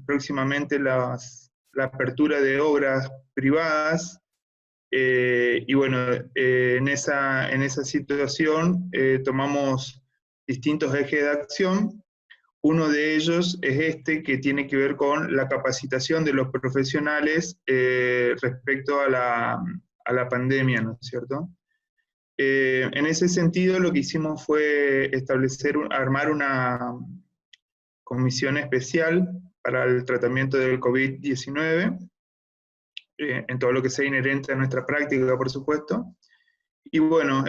próximamente la apertura de obras privadas, y bueno, en esa situación tomamos distintos ejes de acción. Uno de ellos es este, que tiene que ver con la capacitación de los profesionales respecto a la pandemia, ¿no es cierto? En ese sentido, lo que hicimos fue armar una comisión especial para el tratamiento del COVID-19, en todo lo que sea inherente a nuestra práctica, por supuesto. Y bueno,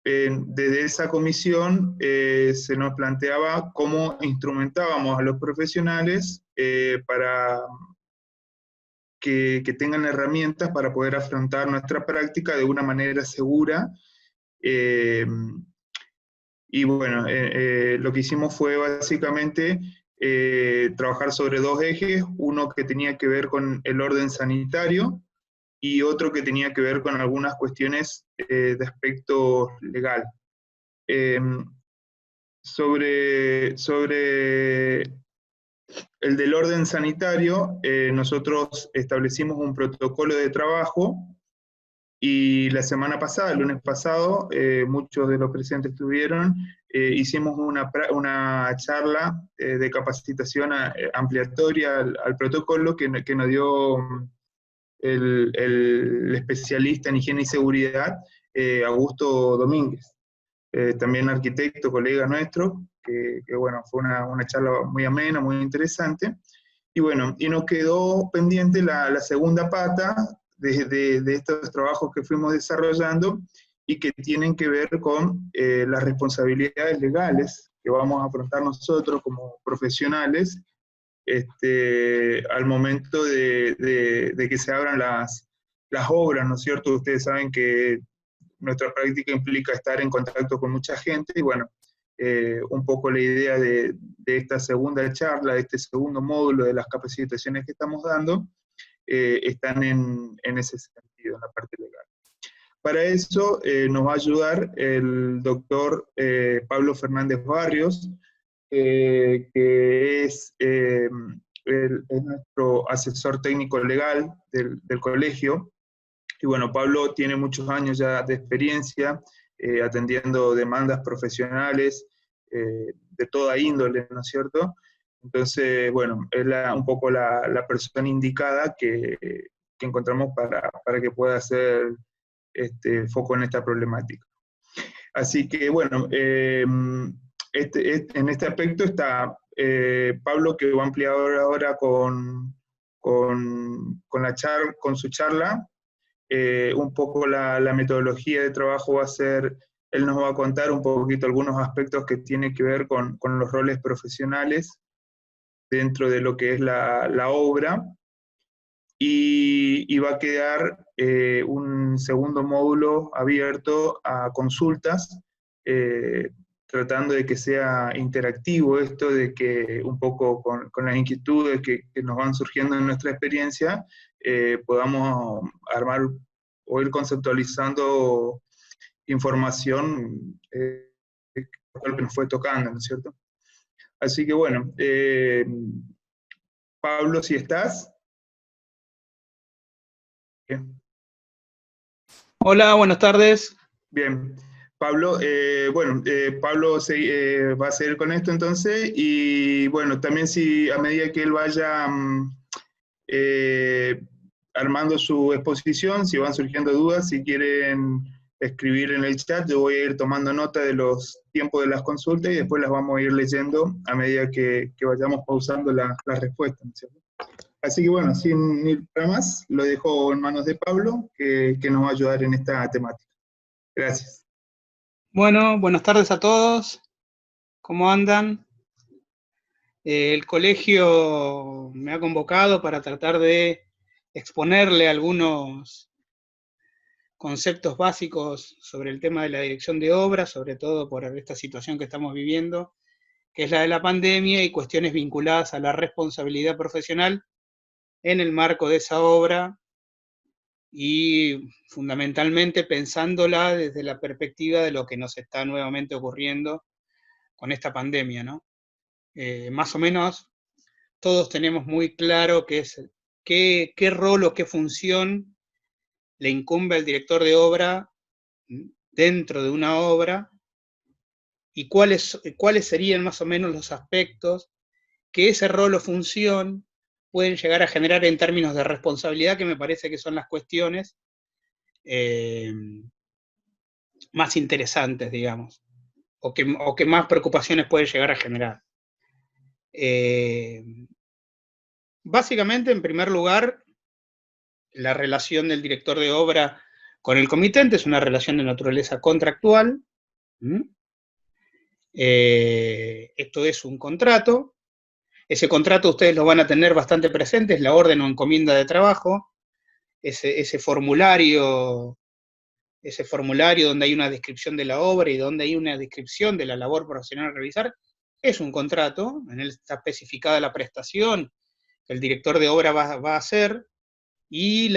desde esa comisión se nos planteaba cómo instrumentábamos a los profesionales para que tengan herramientas para poder afrontar nuestra práctica de una manera segura. Y bueno, lo que hicimos fue básicamente trabajar sobre dos ejes, uno que tenía que ver con el orden sanitario y otro que tenía que ver con algunas cuestiones de aspecto legal. Sobre el del orden sanitario, nosotros establecimos un protocolo de trabajo y la semana pasada, el lunes pasado, muchos de los presentes estuvieron, hicimos una charla de capacitación ampliatoria al protocolo que nos dio el especialista en higiene y seguridad, Augusto Domínguez, también arquitecto, colega nuestro, que bueno, fue una charla muy amena, muy interesante. Y bueno, y nos quedó pendiente la segunda pata de estos trabajos que fuimos desarrollando y que tienen que ver con las responsabilidades legales que vamos a afrontar nosotros como profesionales al momento de que se abran las obras, ¿no es cierto? Ustedes saben que nuestra práctica implica estar en contacto con mucha gente y bueno, un poco la idea de esta segunda charla, de este segundo módulo de las capacitaciones que estamos dando, están en ese sentido, en la parte legal. Para eso nos va a ayudar el doctor Pablo Fernández Barrios, que es nuestro asesor técnico legal del colegio. Y bueno, Pablo tiene muchos años ya de experiencia atendiendo demandas profesionales de toda índole, ¿no es cierto? Entonces, bueno, es un poco la persona indicada que encontramos para que pueda hacer foco en esta problemática. Así que, bueno, en este aspecto está Pablo, que va a ampliar ahora con su charla. Un poco la metodología de trabajo va a ser, él nos va a contar un poquito algunos aspectos que tienen que ver con los roles profesionales dentro de lo que es la obra, y va a quedar un segundo módulo abierto a consultas, tratando de que sea interactivo esto, de que un poco con las inquietudes que nos van surgiendo en nuestra experiencia, podamos armar o ir conceptualizando información que nos fue tocando, ¿no es cierto? Así que bueno, Pablo, si estás. Bien. Hola, buenas tardes. Bien, Pablo, Pablo va a seguir con esto entonces, y bueno, también si a medida que él vaya eh, armando su exposición, si van surgiendo dudas, si quieren escribir en el chat, yo voy a ir tomando nota de los tiempos de las consultas y después las vamos a ir leyendo a medida que vayamos pausando las respuestas, ¿no es cierto? Así que bueno, sin ir para más, lo dejo en manos de Pablo, que nos va a ayudar en esta temática. Gracias. Bueno, buenas tardes a todos. ¿Cómo andan? El colegio me ha convocado para tratar de exponerle algunos conceptos básicos sobre el tema de la dirección de obras, sobre todo por esta situación que estamos viviendo, que es la de la pandemia, y cuestiones vinculadas a la responsabilidad profesional en el marco de esa obra, y fundamentalmente pensándola desde la perspectiva de lo que nos está nuevamente ocurriendo con esta pandemia, ¿no? Más o menos todos tenemos muy claro qué rol o qué función le incumbe al director de obra dentro de una obra y cuáles serían más o menos los aspectos que ese rol o función pueden llegar a generar en términos de responsabilidad, que me parece que son las cuestiones más interesantes, digamos, o que más preocupaciones pueden llegar a generar. Básicamente, en primer lugar, la relación del director de obra con el comitente es una relación de naturaleza contractual. Esto es un contrato. Ese contrato ustedes lo van a tener bastante presente, es la orden o encomienda de trabajo, ese formulario donde hay una descripción de la obra y donde hay una descripción de la labor profesional a realizar, es un contrato. En él está especificada la prestación que el director de obra va a hacer, y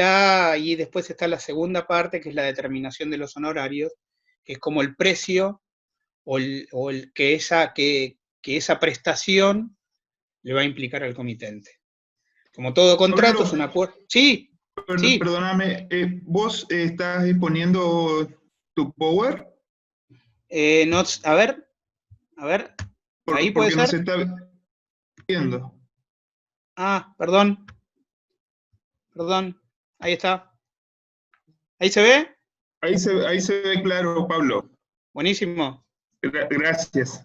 después está la segunda parte, que es la determinación de los honorarios, que es como el precio que esa prestación le va a implicar al comitente. Como todo contrato, Pablo, es un acuerdo. Sí, sí. perdóname, ¿vos estás exponiendo tu Power? No, a ver, ahí puede Porque no ser. se está viendo. Ah, perdón, ahí está. ¿Ahí se ve? Ahí se ve claro, Pablo. Buenísimo. Gracias.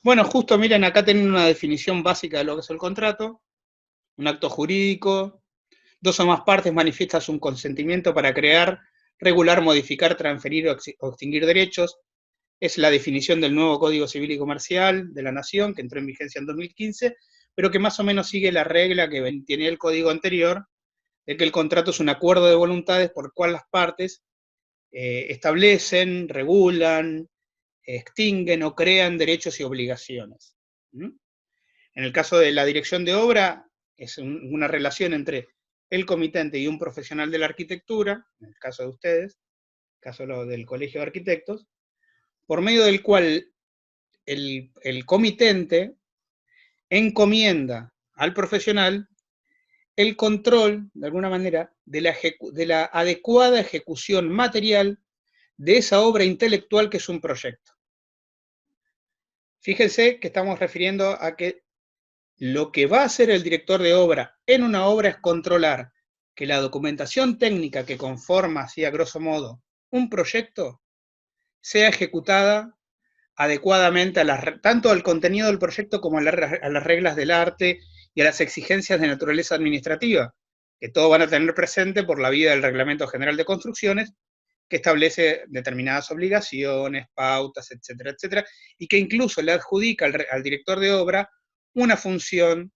Bueno, justo miren, acá tienen una definición básica de lo que es el contrato, un acto jurídico, dos o más partes manifiestan un consentimiento para crear, regular, modificar, transferir o extinguir derechos. Es la definición del nuevo Código Civil y Comercial de la Nación, que entró en vigencia en 2015, pero que más o menos sigue la regla que tenía el código anterior, de que el contrato es un acuerdo de voluntades por el cual las partes establecen, regulan, extinguen o crean derechos y obligaciones. En el caso de la dirección de obra, es una relación entre el comitente y un profesional de la arquitectura, en el caso de ustedes, en el caso del Colegio de Arquitectos, por medio del cual el comitente encomienda al profesional el control, de alguna manera, de la adecuada ejecución material de esa obra intelectual que es un proyecto. Fíjense que estamos refiriendo a que lo que va a hacer el director de obra en una obra es controlar que la documentación técnica que conforma, así a grosso modo, un proyecto, sea ejecutada adecuadamente tanto al contenido del proyecto como a las reglas del arte y a las exigencias de naturaleza administrativa, que todos van a tener presente por la vía del Reglamento General de Construcciones, que establece determinadas obligaciones, pautas, etcétera, etcétera, y que incluso le adjudica al director de obra una función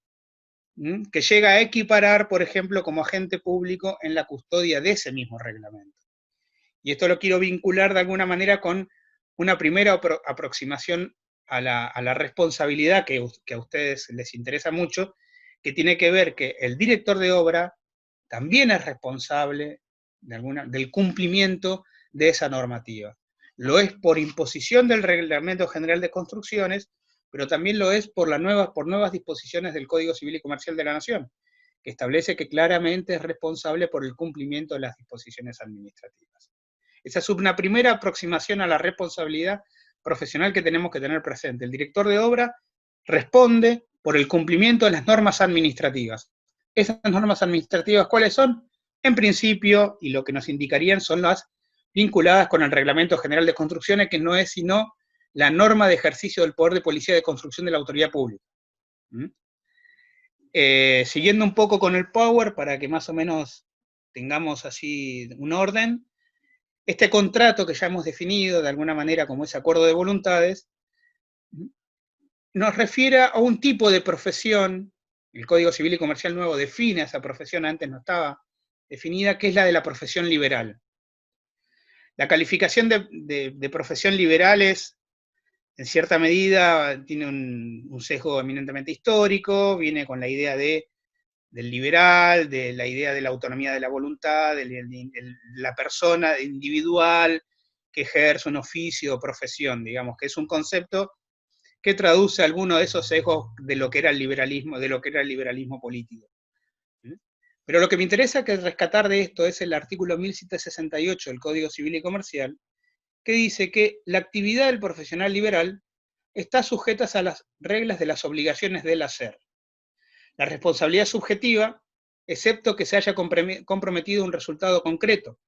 que llega a equiparar, por ejemplo, como agente público en la custodia de ese mismo reglamento. Y esto lo quiero vincular de alguna manera con una primera aproximación a la responsabilidad que a ustedes les interesa mucho, que tiene que ver que el director de obra también es responsable del cumplimiento de esa normativa. Lo es por imposición del Reglamento General de Construcciones, pero también lo es por nuevas disposiciones del Código Civil y Comercial de la Nación, que establece que claramente es responsable por el cumplimiento de las disposiciones administrativas. Esa es una primera aproximación a la responsabilidad profesional que tenemos que tener presente. El director de obra responde por el cumplimiento de las normas administrativas. ¿Esas normas administrativas cuáles son? En principio, y lo que nos indicarían son las vinculadas con el Reglamento General de Construcciones, que no es sino la norma de ejercicio del poder de policía de construcción de la autoridad pública. Siguiendo un poco con el Power, para que más o menos tengamos así un orden, este contrato que ya hemos definido de alguna manera como ese acuerdo de voluntades, nos refiere a un tipo de profesión. El Código Civil y Comercial nuevo define a esa profesión, antes no estaba definida, que es la de la profesión liberal. La calificación de profesión liberal es, en cierta medida, tiene un sesgo eminentemente histórico, viene con la idea del liberal, de la idea de la autonomía de la voluntad, de la persona individual que ejerce un oficio o profesión, digamos, que es un concepto que traduce alguno de esos sesgos de lo que era el liberalismo, político. Pero lo que me interesa que rescatar de esto es el artículo 1768 del Código Civil y Comercial, que dice que la actividad del profesional liberal está sujeta a las reglas de las obligaciones del hacer. La responsabilidad subjetiva, excepto que se haya comprometido un resultado concreto.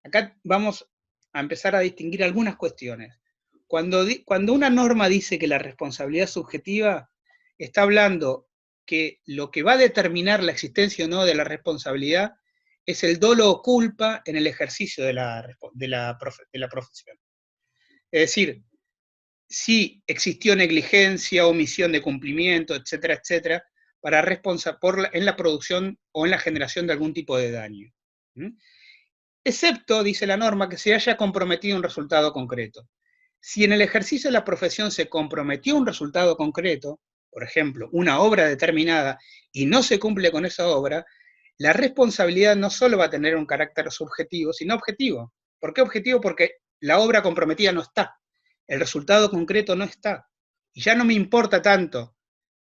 Acá vamos a empezar a distinguir algunas cuestiones. Cuando una norma dice que la responsabilidad subjetiva, está hablando que lo que va a determinar la existencia o no de la responsabilidad es el dolo o culpa en el ejercicio de la profesión. Es decir, si existió negligencia, omisión de cumplimiento, etcétera, etcétera, en la producción o en la generación de algún tipo de daño. Excepto, dice la norma, que se haya comprometido un resultado concreto. Si en el ejercicio de la profesión se comprometió un resultado concreto, por ejemplo, una obra determinada, y no se cumple con esa obra, la responsabilidad no solo va a tener un carácter subjetivo, sino objetivo. ¿Por qué objetivo? Porque la obra comprometida no está, el resultado concreto no está. Y ya no me importa tanto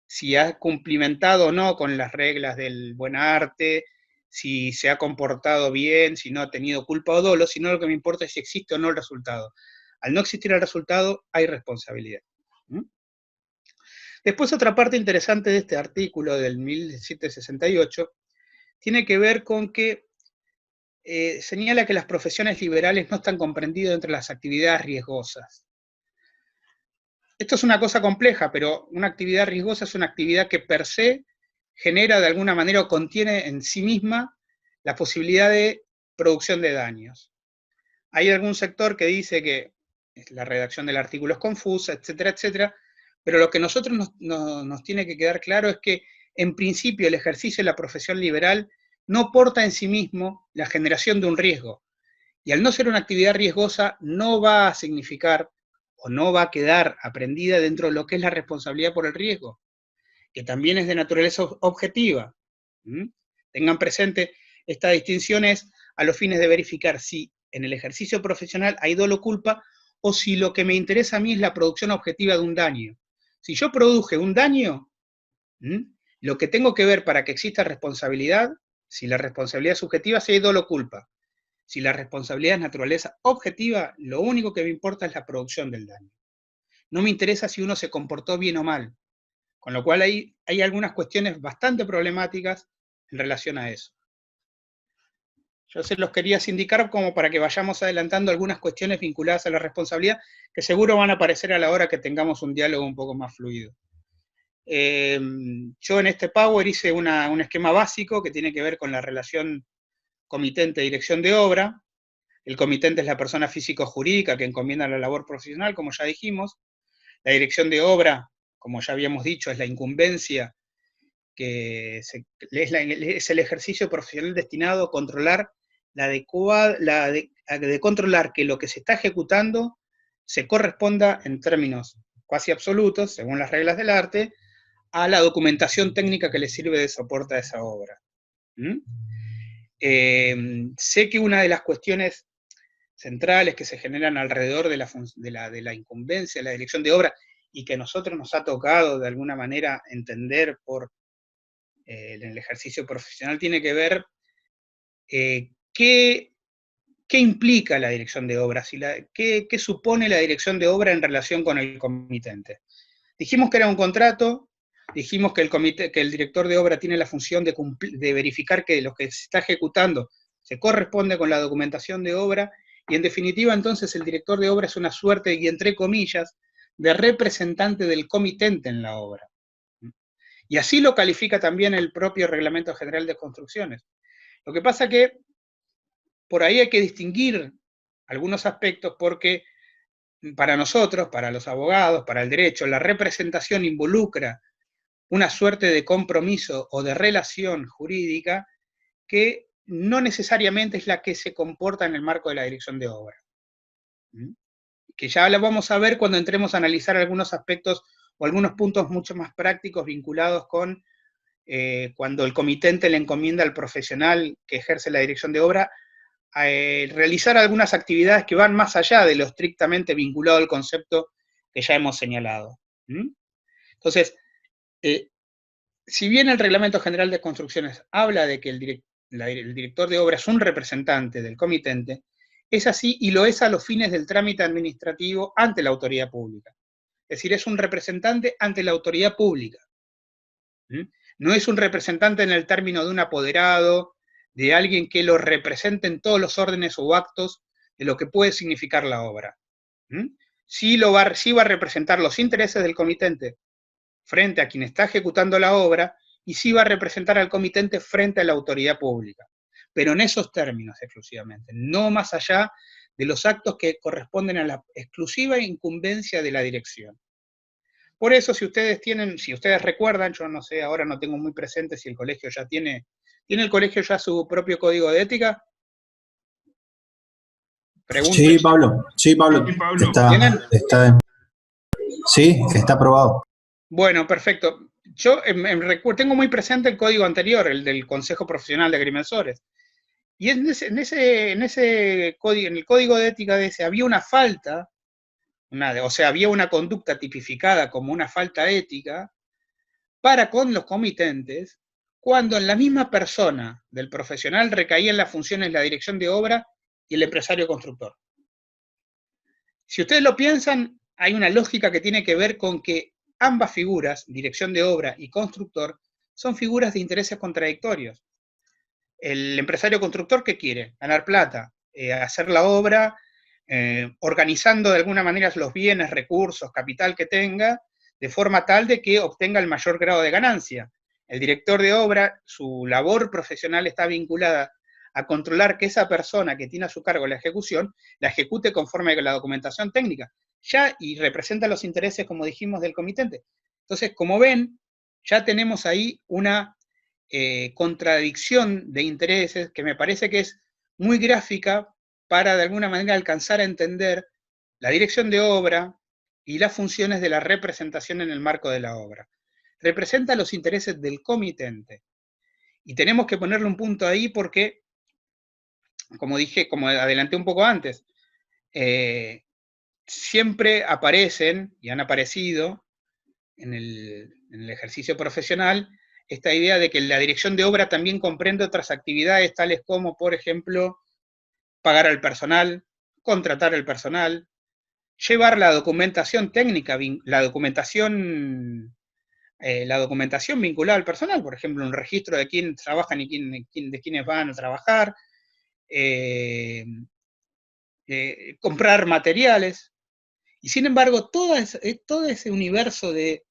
si ha cumplimentado o no con las reglas del buen arte, si se ha comportado bien, si no ha tenido culpa o dolo, sino lo que me importa es si existe o no el resultado. Al no existir el resultado, hay responsabilidad. Después, otra parte interesante de este artículo del 1768 tiene que ver con que señala que las profesiones liberales no están comprendidas entre las actividades riesgosas. Esto es una cosa compleja, pero una actividad riesgosa es una actividad que per se genera de alguna manera o contiene en sí misma la posibilidad de producción de daños. Hay algún sector que dice que la redacción del artículo es confusa, etcétera, etcétera, pero lo que a nosotros nos tiene que quedar claro es que, en principio, el ejercicio de la profesión liberal no porta en sí mismo la generación de un riesgo, y al no ser una actividad riesgosa, no va a significar o no va a quedar aprendida dentro de lo que es la responsabilidad por el riesgo, que también es de naturaleza objetiva. Tengan presente, esta distinción es a los fines de verificar si en el ejercicio profesional hay dolo culpa o si lo que me interesa a mí es la producción objetiva de un daño. Si yo produje un daño, lo que tengo que ver para que exista responsabilidad, si la responsabilidad es subjetiva, si hay dolo culpa. Si la responsabilidad es naturaleza objetiva, lo único que me importa es la producción del daño. No me interesa si uno se comportó bien o mal. Con lo cual hay algunas cuestiones bastante problemáticas en relación a eso. Yo se los quería indicar como para que vayamos adelantando algunas cuestiones vinculadas a la responsabilidad, que seguro van a aparecer a la hora que tengamos un diálogo un poco más fluido. Yo en este Power hice un esquema básico que tiene que ver con la relación comitente-dirección de obra. El comitente es la persona físico-jurídica que encomienda la labor profesional, como ya dijimos. La dirección de obra, como ya habíamos dicho, es la incumbencia, que es el ejercicio profesional destinado a controlar de controlar que lo que se está ejecutando se corresponda en términos casi absolutos, según las reglas del arte, a la documentación técnica que le sirve de soporte a esa obra. Sé que una de las cuestiones centrales que se generan alrededor de la incumbencia, de la dirección de obra, y que a nosotros nos ha tocado de alguna manera entender en el ejercicio profesional, tiene que ver qué implica la dirección de obra, qué supone la dirección de obra en relación con el comitente. Dijimos que era un contrato, dijimos que el director de obra tiene la función de verificar que lo que se está ejecutando se corresponde con la documentación de obra, y en definitiva entonces el director de obra es una suerte, y entre comillas, de representante del comitente en la obra. Y así lo califica también el propio Reglamento General de Construcciones. Lo que pasa que por ahí hay que distinguir algunos aspectos, porque para nosotros, para los abogados, para el derecho, la representación involucra una suerte de compromiso o de relación jurídica que no necesariamente es la que se comporta en el marco de la dirección de obra. Que ya lo vamos a ver cuando entremos a analizar algunos aspectos o algunos puntos mucho más prácticos vinculados con cuando el comitente le encomienda al profesional que ejerce la dirección de obra realizar algunas actividades que van más allá de lo estrictamente vinculado al concepto que ya hemos señalado. Entonces, si bien el Reglamento General de Construcciones habla de que el director de obra es un representante del comitente, es así y lo es a los fines del trámite administrativo ante la autoridad pública. Es decir, es un representante ante la autoridad pública. No es un representante en el término de un apoderado, de alguien que lo represente en todos los órdenes o actos de lo que puede significar la obra. Sí va a representar los intereses del comitente frente a quien está ejecutando la obra, y sí va a representar al comitente frente a la autoridad pública, pero en esos términos exclusivamente, no más allá de los actos que corresponden a la exclusiva incumbencia de la dirección. Por eso, si ustedes recuerdan, yo no sé, ahora no tengo muy presente si el colegio ya ¿tiene el colegio ya su propio código de ética? Pregunto. Sí, Pablo. Sí, Pablo. Sí, está aprobado. Bueno, perfecto. Yo tengo muy presente el código anterior, el del Consejo Profesional de Agrimensores. Y en el código de ética de ese había una falta, había una conducta tipificada como una falta ética para con los comitentes, cuando en la misma persona del profesional recaían las funciones la dirección de obra y el empresario constructor. Si ustedes lo piensan, hay una lógica que tiene que ver con que ambas figuras, dirección de obra y constructor, son figuras de intereses contradictorios. El empresario constructor, ¿qué quiere? Ganar plata, hacer la obra, organizando de alguna manera los bienes, recursos, capital que tenga, de forma tal de que obtenga el mayor grado de ganancia. El director de obra, su labor profesional está vinculada a controlar que esa persona que tiene a su cargo la ejecución, la ejecute conforme a la documentación técnica, y representa los intereses, como dijimos, del comitente. Entonces, como ven, ya tenemos ahí una contradicción de intereses que me parece que es muy gráfica para de alguna manera alcanzar a entender la dirección de obra y las funciones de la representación en el marco de la obra. Representa los intereses del comitente. Y tenemos que ponerle un punto ahí porque, como dije, como adelanté un poco antes, siempre aparecen y han aparecido en el ejercicio profesional esta idea de que la dirección de obra también comprende otras actividades tales como, por ejemplo, pagar al personal, contratar al personal, llevar la documentación técnica, la documentación vinculada al personal, por ejemplo, un registro de quién trabajan y de quiénes van a trabajar, comprar materiales. Y sin embargo, todo ese universo de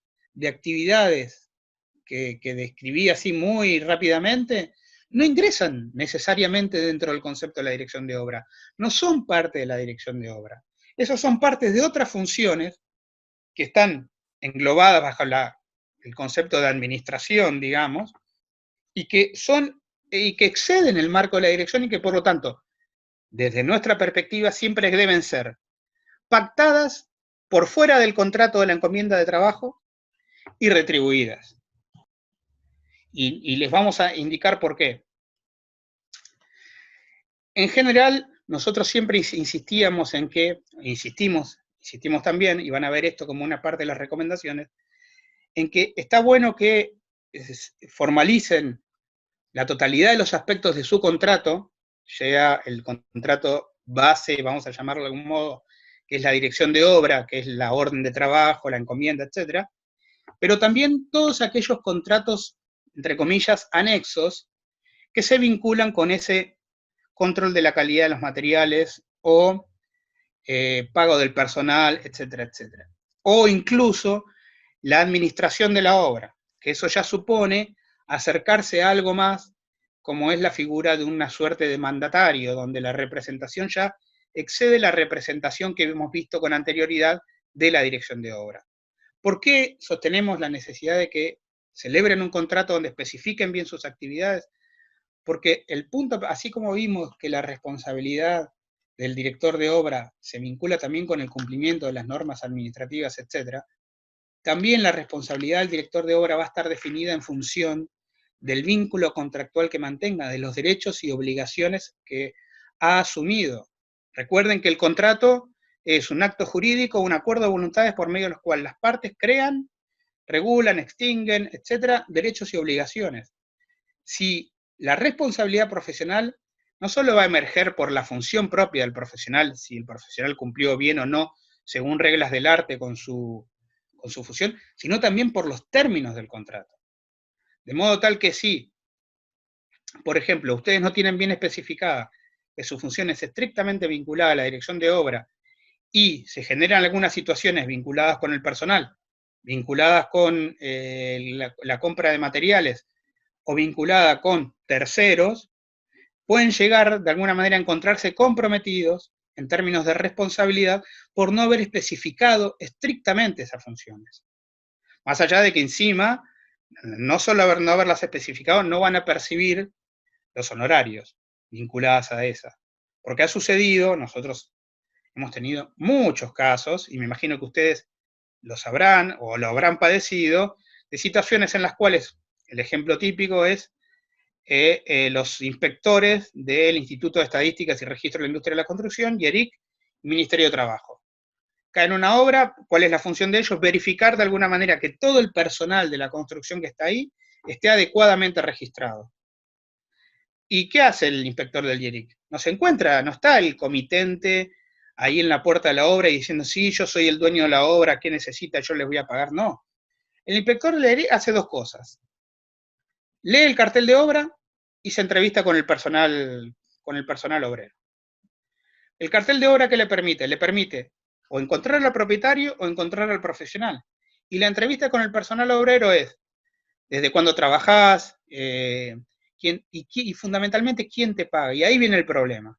actividades que describí así muy rápidamente, no ingresan necesariamente dentro del concepto de la dirección de obra, no son parte de la dirección de obra. Esos son partes de otras funciones que están englobadas bajo el concepto de administración, digamos, y que exceden el marco de la dirección y que por lo tanto, desde nuestra perspectiva, siempre deben ser pactadas por fuera del contrato de la encomienda de trabajo y retribuidas. Y les vamos a indicar por qué. En general, nosotros siempre insistimos también, y van a ver esto como una parte de las recomendaciones, en que está bueno que formalicen la totalidad de los aspectos de su contrato, sea el contrato base, vamos a llamarlo de algún modo, que es la dirección de obra, que es la orden de trabajo, la encomienda, etc., pero también todos aquellos contratos, entre comillas, anexos, que se vinculan con ese control de la calidad de los materiales o pago del personal, etcétera, etcétera. O incluso la administración de la obra, que eso ya supone acercarse a algo más, como es la figura de una suerte de mandatario, donde la representación ya excede la representación que hemos visto con anterioridad de la dirección de obra. ¿Por qué sostenemos la necesidad de que celebren un contrato donde especifiquen bien sus actividades? Porque el punto, así como vimos que la responsabilidad del director de obra se vincula también con el cumplimiento de las normas administrativas, etc., también la responsabilidad del director de obra va a estar definida en función del vínculo contractual que mantenga, de los derechos y obligaciones que ha asumido. Recuerden que el contrato es un acto jurídico, un acuerdo de voluntades por medio de los cuales las partes crean, regulan, extinguen, etcétera, derechos y obligaciones. Si la responsabilidad profesional no solo va a emerger por la función propia del profesional, si el profesional cumplió bien o no, según reglas del arte con su función, sino también por los términos del contrato. De modo tal que si, por ejemplo, ustedes no tienen bien especificada que su función es estrictamente vinculada a la dirección de obra y se generan algunas situaciones vinculadas con el personal, vinculadas con la compra de materiales o vinculada con terceros, pueden llegar de alguna manera a encontrarse comprometidos en términos de responsabilidad por no haber especificado estrictamente esas funciones. Más allá de que encima, no solo no haberlas especificado, no van a percibir los honorarios vinculados a esa. Porque ha sucedido, nosotros hemos tenido muchos casos, y me imagino que ustedes lo sabrán o lo habrán padecido, de situaciones en las cuales, el ejemplo típico es los inspectores del Instituto de Estadísticas y Registro de la Industria de la Construcción, YERIC, Ministerio de Trabajo. Cae en una obra, ¿cuál es la función de ellos? Verificar de alguna manera que todo el personal de la construcción que está ahí esté adecuadamente registrado. ¿Y qué hace el inspector del YERIC? No se encuentra, no está el comitente ahí en la puerta de la obra y diciendo, sí, yo soy el dueño de la obra, ¿qué necesita? Yo les voy a pagar. No. El inspector del YERIC hace dos cosas. Lee el cartel de obra y se entrevista con el personal obrero. ¿El cartel de obra qué le permite? Le permite o encontrar al propietario o encontrar al profesional. Y la entrevista con el personal obrero es, ¿desde cuándo trabajás? Y fundamentalmente, ¿quién te paga? Y ahí viene el problema.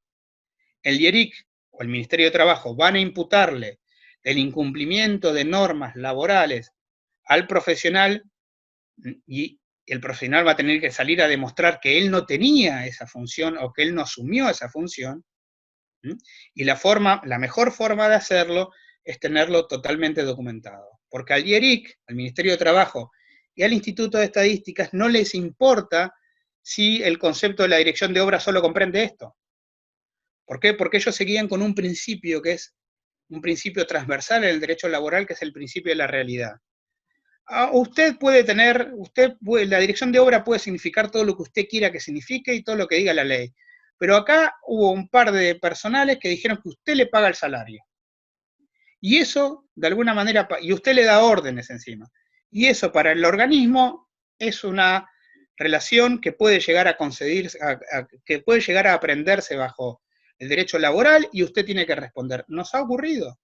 El YERIC o el Ministerio de Trabajo van a imputarle el incumplimiento de normas laborales al profesional y el profesional va a tener que salir a demostrar que él no tenía esa función o que él no asumió esa función. Y la mejor forma de hacerlo es tenerlo totalmente documentado. Porque al YERIC, al Ministerio de Trabajo y al Instituto de Estadísticas no les importa si el concepto de la dirección de obra solo comprende esto. ¿Por qué? Porque ellos se guían con un principio que es un principio transversal en el derecho laboral, que es el principio de la realidad. La dirección de obra puede significar todo lo que usted quiera que signifique y todo lo que diga la ley. Pero acá hubo un par de personales que dijeron que usted le paga el salario. Y eso, de alguna manera, y usted le da órdenes encima. Y eso para el organismo es una relación que puede llegar a concederse, que puede llegar a aprenderse bajo el derecho laboral y usted tiene que responder. ¿Nos ha ocurrido?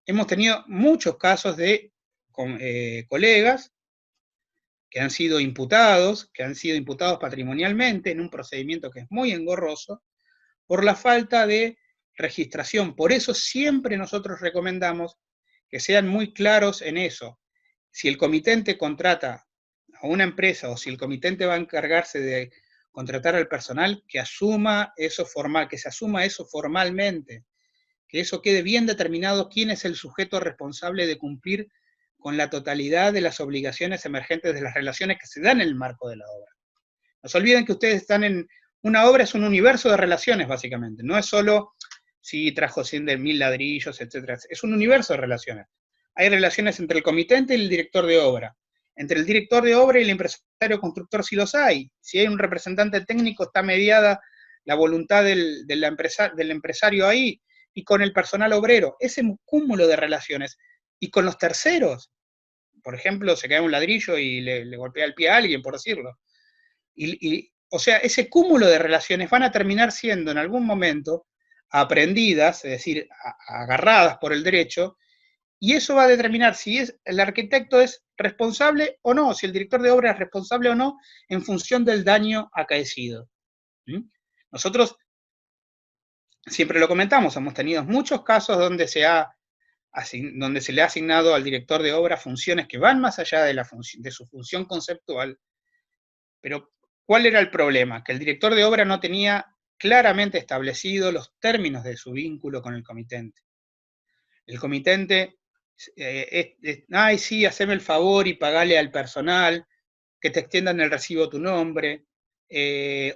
Hemos tenido muchos casos de colegas que han sido imputados patrimonialmente en un procedimiento que es muy engorroso por la falta de registración. Por eso siempre nosotros recomendamos que sean muy claros en eso. Si el comitente contrata a una empresa o si el comitente va a encargarse de contratar al personal, que se asuma eso formalmente, que eso quede bien determinado quién es el sujeto responsable de cumplir con la totalidad de las obligaciones emergentes de las relaciones que se dan en el marco de la obra. No se olviden que ustedes están en una obra, es un universo de relaciones básicamente, no es solo si trajo 100.000 ladrillos, etc. Es un universo de relaciones. Hay relaciones entre el comitente y el director de obra, entre el director de obra y el empresario constructor si los hay. Si hay un representante técnico está mediada la voluntad del empresario ahí, y con el personal obrero, ese cúmulo de relaciones, y con los terceros, por ejemplo, se cae un ladrillo y le golpea el pie a alguien, por decirlo. O sea, ese cúmulo de relaciones van a terminar siendo en algún momento aprendidas, es decir, agarradas por el derecho, y eso va a determinar si el arquitecto es responsable o no, si el director de obra es responsable o no, en función del daño acaecido. Nosotros siempre lo comentamos, hemos tenido muchos casos donde se le ha asignado al director de obra funciones que van más allá de su función conceptual, pero ¿cuál era el problema? Que el director de obra no tenía claramente establecido los términos de su vínculo con el comitente. El comitente, ay sí, haceme el favor y pagale al personal, que te extiendan el recibo a tu nombre,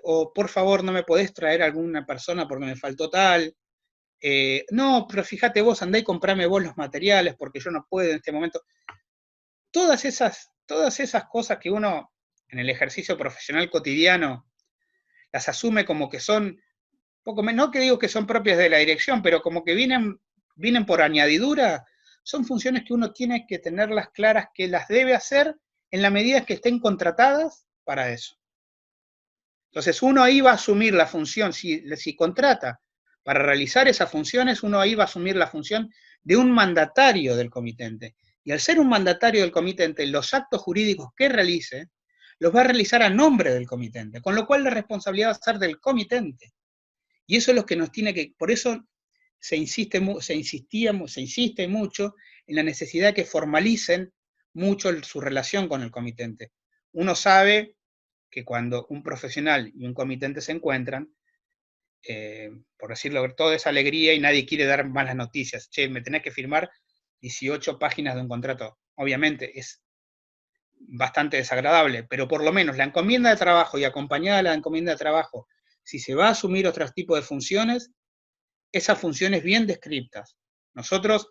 o por favor no me podés traer a alguna persona porque me faltó tal. no, pero fíjate vos, andá y comprame vos los materiales porque yo no puedo en este momento. Todas esas cosas que uno en el ejercicio profesional cotidiano las asume como que son, poco menos, no que digo que son propias de la dirección, pero como que vienen por añadidura, son funciones que uno tiene que tenerlas claras que las debe hacer en la medida que estén contratadas para eso. Entonces uno ahí va a asumir la función, si contrata para realizar esas funciones, uno ahí va a asumir la función de un mandatario del comitente. Y al ser un mandatario del comitente, los actos jurídicos que realice, los va a realizar a nombre del comitente, con lo cual la responsabilidad va a ser del comitente. Y eso es lo que nos tiene que, por eso se insiste mucho en la necesidad de que formalicen mucho su relación con el comitente. Uno sabe que cuando un profesional y un comitente se encuentran, por decirlo, toda esa alegría y nadie quiere dar malas noticias. Che, me tenés que firmar 18 páginas de un contrato. Obviamente es bastante desagradable, pero por lo menos la encomienda de trabajo y acompañada de la encomienda de trabajo, si se va a asumir otros tipos de funciones, esas funciones bien descritas. Nosotros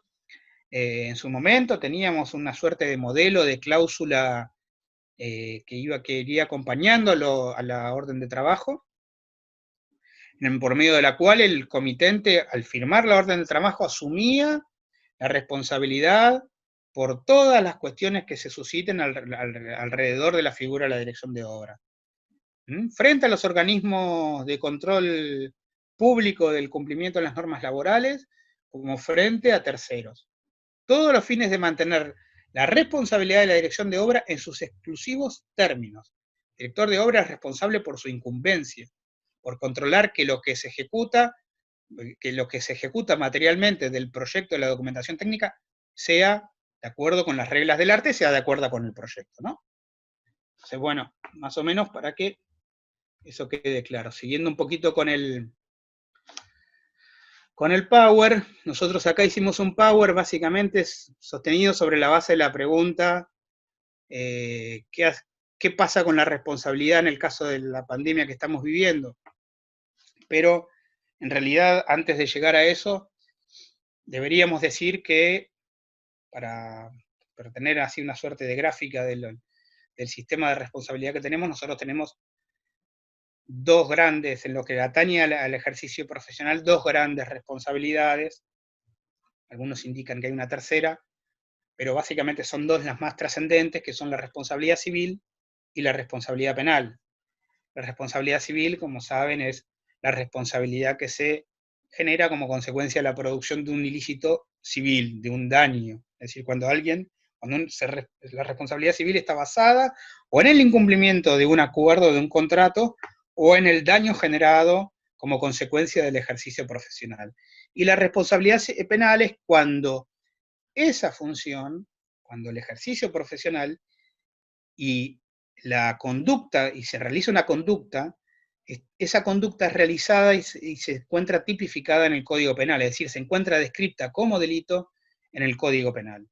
en su momento teníamos una suerte de modelo de cláusula que iría acompañando a la orden de trabajo, por medio de la cual el comitente, al firmar la orden de trabajo, asumía la responsabilidad por todas las cuestiones que se susciten alrededor de la figura de la dirección de obra. Frente a los organismos de control público del cumplimiento de las normas laborales, como frente a terceros. Todos los fines de mantener la responsabilidad de la dirección de obra en sus exclusivos términos. El director de obra es responsable por su incumbencia, por controlar que lo que se ejecuta materialmente del proyecto de la documentación técnica sea de acuerdo con las reglas del arte, sea de acuerdo con el proyecto, ¿no? Entonces, bueno, más o menos para que eso quede claro. Siguiendo un poquito con el Power, nosotros acá hicimos un Power básicamente sostenido sobre la base de la pregunta ¿qué pasa con la responsabilidad en el caso de la pandemia que estamos viviendo? Pero en realidad, antes de llegar a eso, deberíamos decir que para tener así una suerte de gráfica del sistema de responsabilidad que tenemos, nosotros tenemos dos grandes, en lo que atañe al ejercicio profesional, dos grandes responsabilidades. Algunos indican que hay una tercera, pero básicamente son dos las más trascendentes, que son la responsabilidad civil y la responsabilidad penal. La responsabilidad civil, como saben, es la responsabilidad que se genera como consecuencia de la producción de un ilícito civil, de un daño. Es decir, la responsabilidad civil está basada o en el incumplimiento de un acuerdo, de un contrato, o en el daño generado como consecuencia del ejercicio profesional. Y la responsabilidad penal es cuando esa función, cuando el ejercicio profesional y la conducta, y se realiza una conducta, esa conducta es realizada y se encuentra tipificada en el Código Penal, es decir, se encuentra descrita como delito en el Código Penal.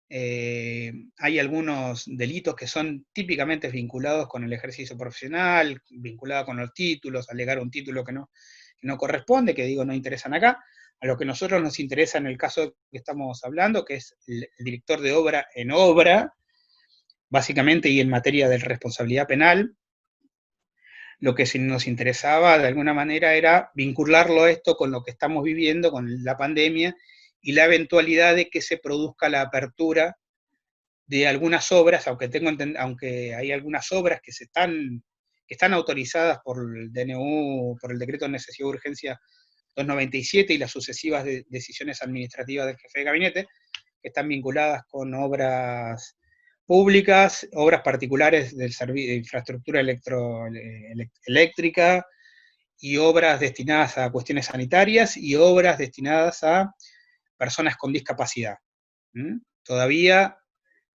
Hay algunos delitos que son típicamente vinculados con el ejercicio profesional, vinculados con los títulos, alegar un título que no corresponde, que digo no interesan acá. A lo que a nosotros nos interesa en el caso que estamos hablando, que es el director de obra en obra, básicamente, y en materia de responsabilidad penal, lo que nos interesaba de alguna manera era vincularlo a esto con lo que estamos viviendo, con la pandemia, y la eventualidad de que se produzca la apertura de algunas obras, aunque hay algunas obras que están autorizadas por el DNU, por el Decreto de Necesidad y Urgencia 297 y las sucesivas decisiones administrativas del jefe de gabinete, que están vinculadas con obras públicas, obras particulares del servicio de infraestructura eléctrica, y obras destinadas a cuestiones sanitarias, y obras destinadas a personas con discapacidad. Todavía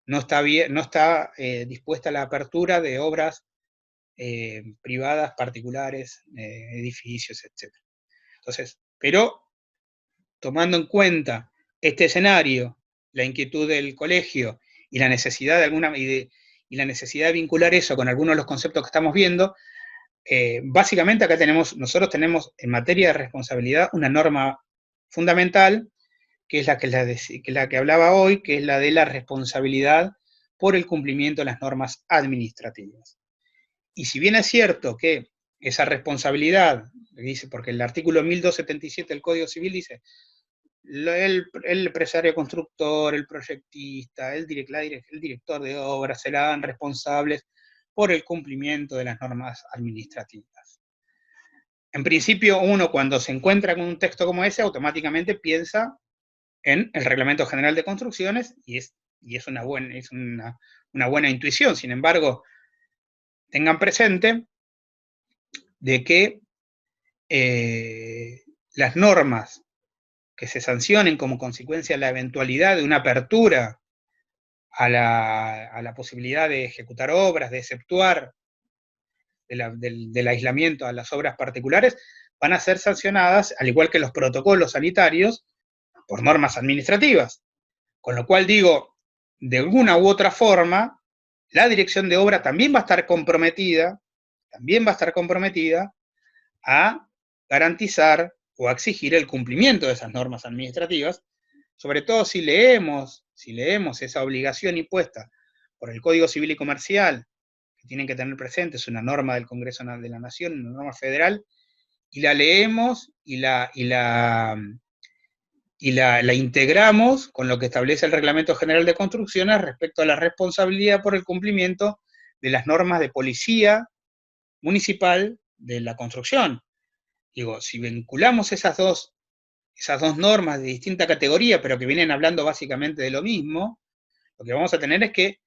no está dispuesta la apertura de obras privadas, particulares, edificios, etc. Entonces, pero tomando en cuenta este escenario, la inquietud del colegio y la necesidad de vincular eso con algunos de los conceptos que estamos viendo, básicamente acá nosotros tenemos en materia de responsabilidad una norma fundamental, que es la que hablaba hoy, que es la de la responsabilidad por el cumplimiento de las normas administrativas. Y si bien es cierto que esa responsabilidad, dice, porque el artículo 1277 del Código Civil dice, el empresario constructor, el proyectista, el director de obras serán responsables por el cumplimiento de las normas administrativas. En principio, uno cuando se encuentra con un texto como ese, automáticamente piensa en el Reglamento General de Construcciones, y es una buena intuición. Sin embargo, tengan presente de que las normas que se sancionen como consecuencia de la eventualidad de una apertura a la posibilidad de ejecutar obras, de exceptuar del aislamiento a las obras particulares, van a ser sancionadas, al igual que los protocolos sanitarios, por normas administrativas. Con lo cual digo, de alguna u otra forma, la dirección de obra también va a estar comprometida a garantizar o a exigir el cumplimiento de esas normas administrativas, sobre todo si leemos esa obligación impuesta por el Código Civil y Comercial, que tienen que tener presente, es una norma del Congreso de la Nación, una norma federal, y la leemos y la integramos con lo que establece el Reglamento General de Construcciones respecto a la responsabilidad por el cumplimiento de las normas de policía municipal de la construcción. Digo, si vinculamos esas dos normas de distinta categoría, pero que vienen hablando básicamente de lo mismo, lo que vamos a tener es que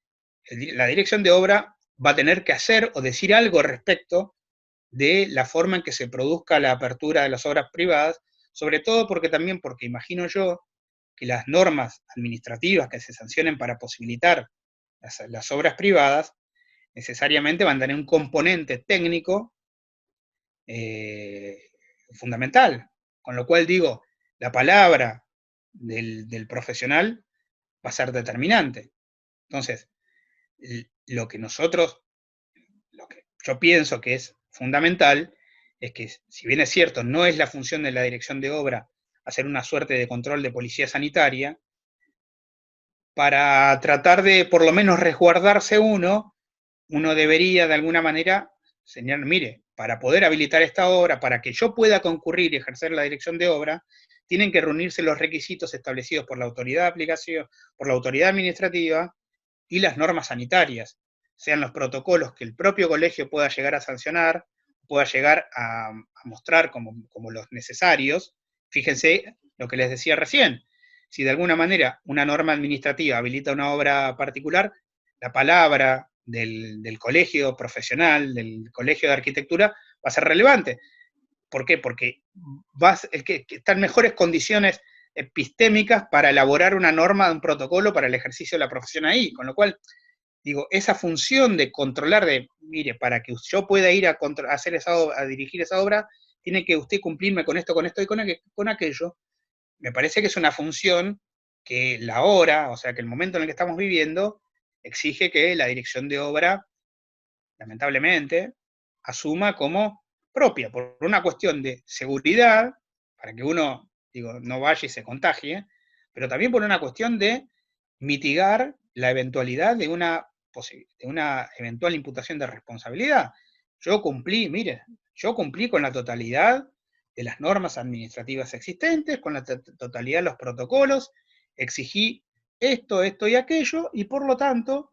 la dirección de obra va a tener que hacer o decir algo respecto de la forma en que se produzca la apertura de las obras privadas, sobre todo porque imagino yo que las normas administrativas que se sancionen para posibilitar las obras privadas necesariamente van a tener un componente técnico fundamental, con lo cual digo, la palabra del profesional va a ser determinante. Entonces, lo que yo pienso que es fundamental es que, si bien es cierto, no es la función de la dirección de obra hacer una suerte de control de policía sanitaria, para tratar de por lo menos resguardarse uno debería de alguna manera señalar, mire, para poder habilitar esta obra, para que yo pueda concurrir y ejercer la dirección de obra, tienen que reunirse los requisitos establecidos por la autoridad de aplicación, por la autoridad administrativa y las normas sanitarias, sean los protocolos que el propio colegio pueda llegar a sancionar, pueda llegar a mostrar como los necesarios. Fíjense lo que les decía recién, si de alguna manera una norma administrativa habilita una obra particular, la palabra del colegio profesional, del colegio de arquitectura, va a ser relevante. ¿Por qué? Porque está en mejores condiciones epistémicas para elaborar una norma, un protocolo para el ejercicio de la profesión ahí, con lo cual, digo, esa función de controlar, mire, para que yo pueda ir a dirigir esa obra, tiene que usted cumplirme con esto y con aquello. Me parece que es una función que la hora, o sea, que el momento en el que estamos viviendo, exige que la dirección de obra, lamentablemente, asuma como propia, por una cuestión de seguridad, para que uno, no vaya y se contagie, pero también por una cuestión de mitigar la eventualidad de una eventual imputación de responsabilidad. Yo cumplí con la totalidad de las normas administrativas existentes, con la totalidad de los protocolos, exigí esto y aquello, y por lo tanto,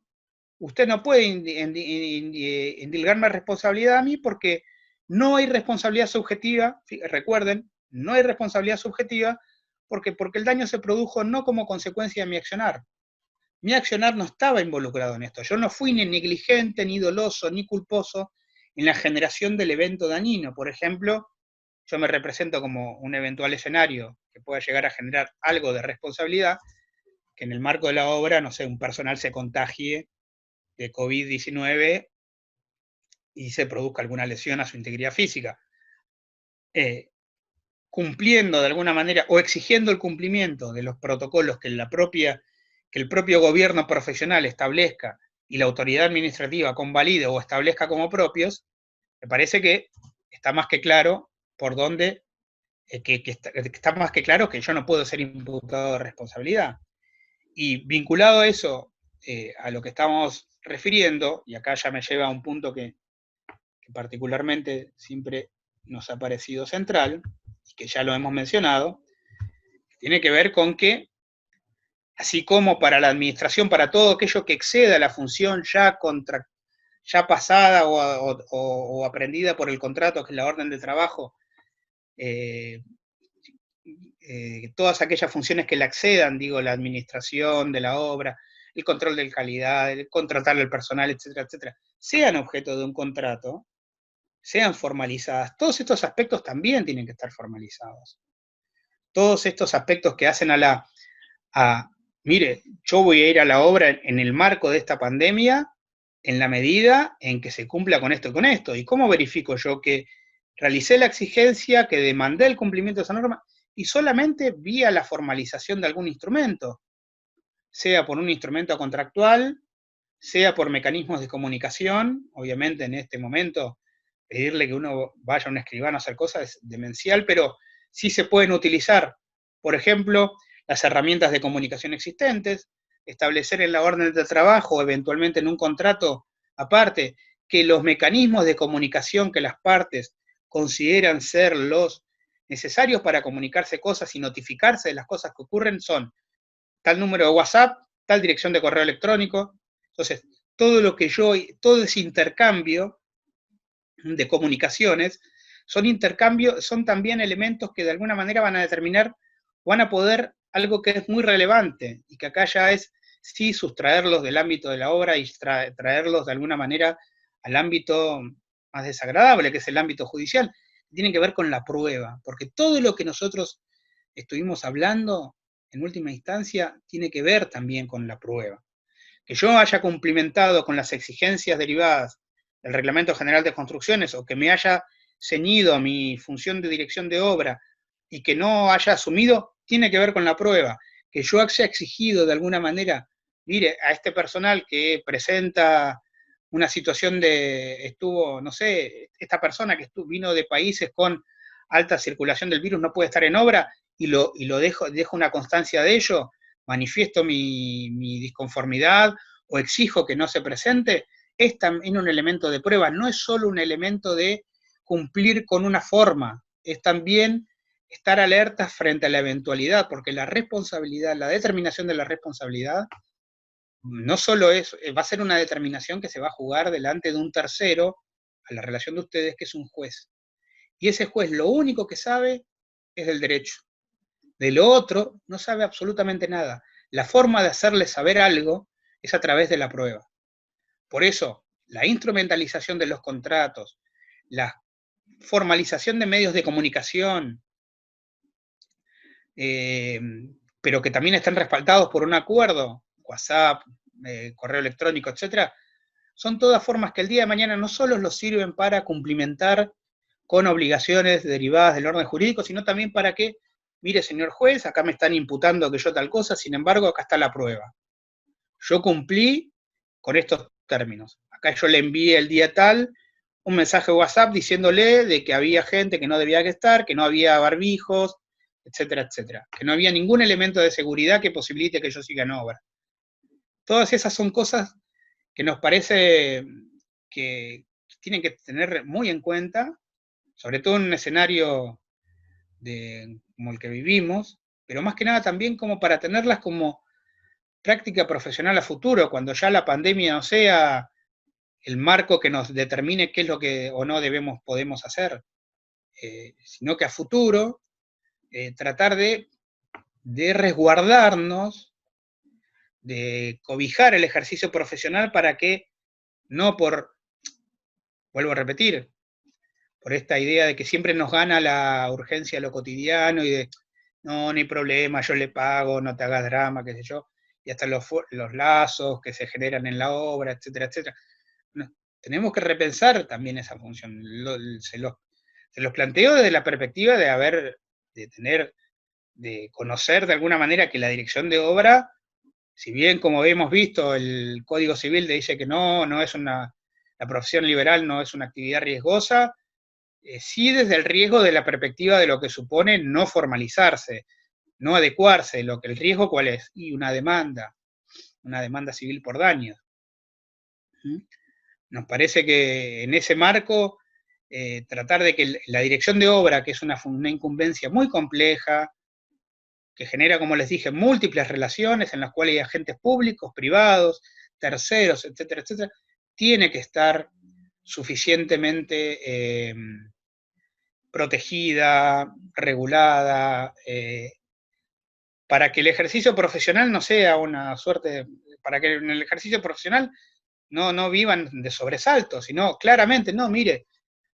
usted no puede indilgarme responsabilidad a mí porque no hay responsabilidad subjetiva, recuerden, no hay responsabilidad subjetiva porque el daño se produjo no como consecuencia de mi accionar. Mi accionar no estaba involucrado en esto. Yo no fui ni negligente, ni doloso, ni culposo en la generación del evento dañino. Por ejemplo, yo me represento como un eventual escenario que pueda llegar a generar algo de responsabilidad, que en el marco de la obra, no sé, un personal se contagie de COVID-19 y se produzca alguna lesión a su integridad física. Cumpliendo de alguna manera o exigiendo el cumplimiento de los protocolos que el propio gobierno profesional establezca y la autoridad administrativa convalide o establezca como propios, Me parece que está más que claro por dónde, está más que claro que yo no puedo ser imputado de responsabilidad. Y vinculado a eso, a lo que estamos refiriendo, y acá ya me lleva a un punto que particularmente siempre nos ha parecido central, y que ya lo hemos mencionado, tiene que ver con que, así como para la administración, para todo aquello que exceda la función ya pasada o aprendida por el contrato, que es la orden de trabajo, todas aquellas funciones que le accedan, digo, la administración de la obra, el control de calidad, el contratar al personal, etcétera, etcétera, sean objeto de un contrato, sean formalizadas. Todos estos aspectos también tienen que estar formalizados. Todos estos aspectos que hacen mire, yo voy a ir a la obra en el marco de esta pandemia, en la medida en que se cumpla con esto y con esto. ¿Y cómo verifico yo que realicé la exigencia, que demandé el cumplimiento de esa norma, y solamente vía la formalización de algún instrumento? Sea por un instrumento contractual, sea por mecanismos de comunicación. Obviamente en este momento pedirle que uno vaya a un escribano a hacer cosas es demencial, pero sí se pueden utilizar, por ejemplo, las herramientas de comunicación existentes, establecer en la orden de trabajo, eventualmente en un contrato aparte, que los mecanismos de comunicación que las partes consideran ser los necesarios para comunicarse cosas y notificarse de las cosas que ocurren son tal número de WhatsApp, tal dirección de correo electrónico. Entonces, todo ese intercambio de comunicaciones son también elementos que de alguna manera van a determinar, van a poder algo que es muy relevante, y que acá ya es, sí, sustraerlos del ámbito de la obra y traerlos de alguna manera al ámbito más desagradable, que es el ámbito judicial, tiene que ver con la prueba, porque todo lo que nosotros estuvimos hablando, en última instancia, tiene que ver también con la prueba. Que yo haya cumplimentado con las exigencias derivadas del Reglamento General de Construcciones, o que me haya ceñido a mi función de dirección de obra y que no haya asumido, tiene que ver con la prueba. Que yo haya exigido de alguna manera, mire, a este personal que presenta una situación no sé, esta persona que vino de países con alta circulación del virus no puede estar en obra, y lo dejo una constancia de ello, manifiesto mi disconformidad o exijo que no se presente, es también un elemento de prueba, no es solo un elemento de cumplir con una forma, es también estar alertas frente a la eventualidad, porque la responsabilidad, la determinación de la responsabilidad, no solo va a ser una determinación que se va a jugar delante de un tercero, a la relación de ustedes, que es un juez. Y ese juez lo único que sabe es del derecho. De lo otro no sabe absolutamente nada. La forma de hacerle saber algo es a través de la prueba. Por eso, la instrumentalización de los contratos, la formalización de medios de comunicación, pero que también están respaldados por un acuerdo, WhatsApp, correo electrónico, etcétera, son todas formas que el día de mañana no solo los sirven para cumplimentar con obligaciones derivadas del orden jurídico, sino también para que, mire, señor juez, acá me están imputando que yo tal cosa, sin embargo, acá está la prueba. Yo cumplí con estos términos. Acá yo le envié el día tal un mensaje de WhatsApp diciéndole de que había gente que no debía estar, que no había barbijos, etcétera, etcétera. Que no había ningún elemento de seguridad que posibilite que yo siga en obra. Todas esas son cosas que nos parece que tienen que tener muy en cuenta, sobre todo en un escenario como el que vivimos, pero más que nada también como para tenerlas como práctica profesional a futuro, cuando ya la pandemia no sea el marco que nos determine qué es lo que o no podemos hacer, sino que a futuro tratar de resguardarnos, de cobijar el ejercicio profesional para que no vuelvo a repetir, por esta idea de que siempre nos gana la urgencia a lo cotidiano y de, no hay problema, yo le pago, no te hagas drama, qué sé yo, y hasta los lazos que se generan en la obra, etcétera, etcétera. No, tenemos que repensar también esa función. Se los planteo desde la perspectiva de conocer de alguna manera que la dirección de obra, si bien como hemos visto el Código Civil dice que no es la profesión liberal no es una actividad riesgosa, sí desde el riesgo de la perspectiva de lo que supone no formalizarse, no adecuarse. El riesgo, ¿cuál es? Y una demanda civil por daños. Nos parece que en ese marco, tratar de que la dirección de obra, que es una incumbencia muy compleja, que genera, como les dije, múltiples relaciones en las cuales hay agentes públicos, privados, terceros, etcétera, etcétera, tiene que estar suficientemente protegida, regulada, para que el ejercicio profesional no sea una suerte, para que en el ejercicio profesional no vivan de sobresaltos, sino claramente, no, mire,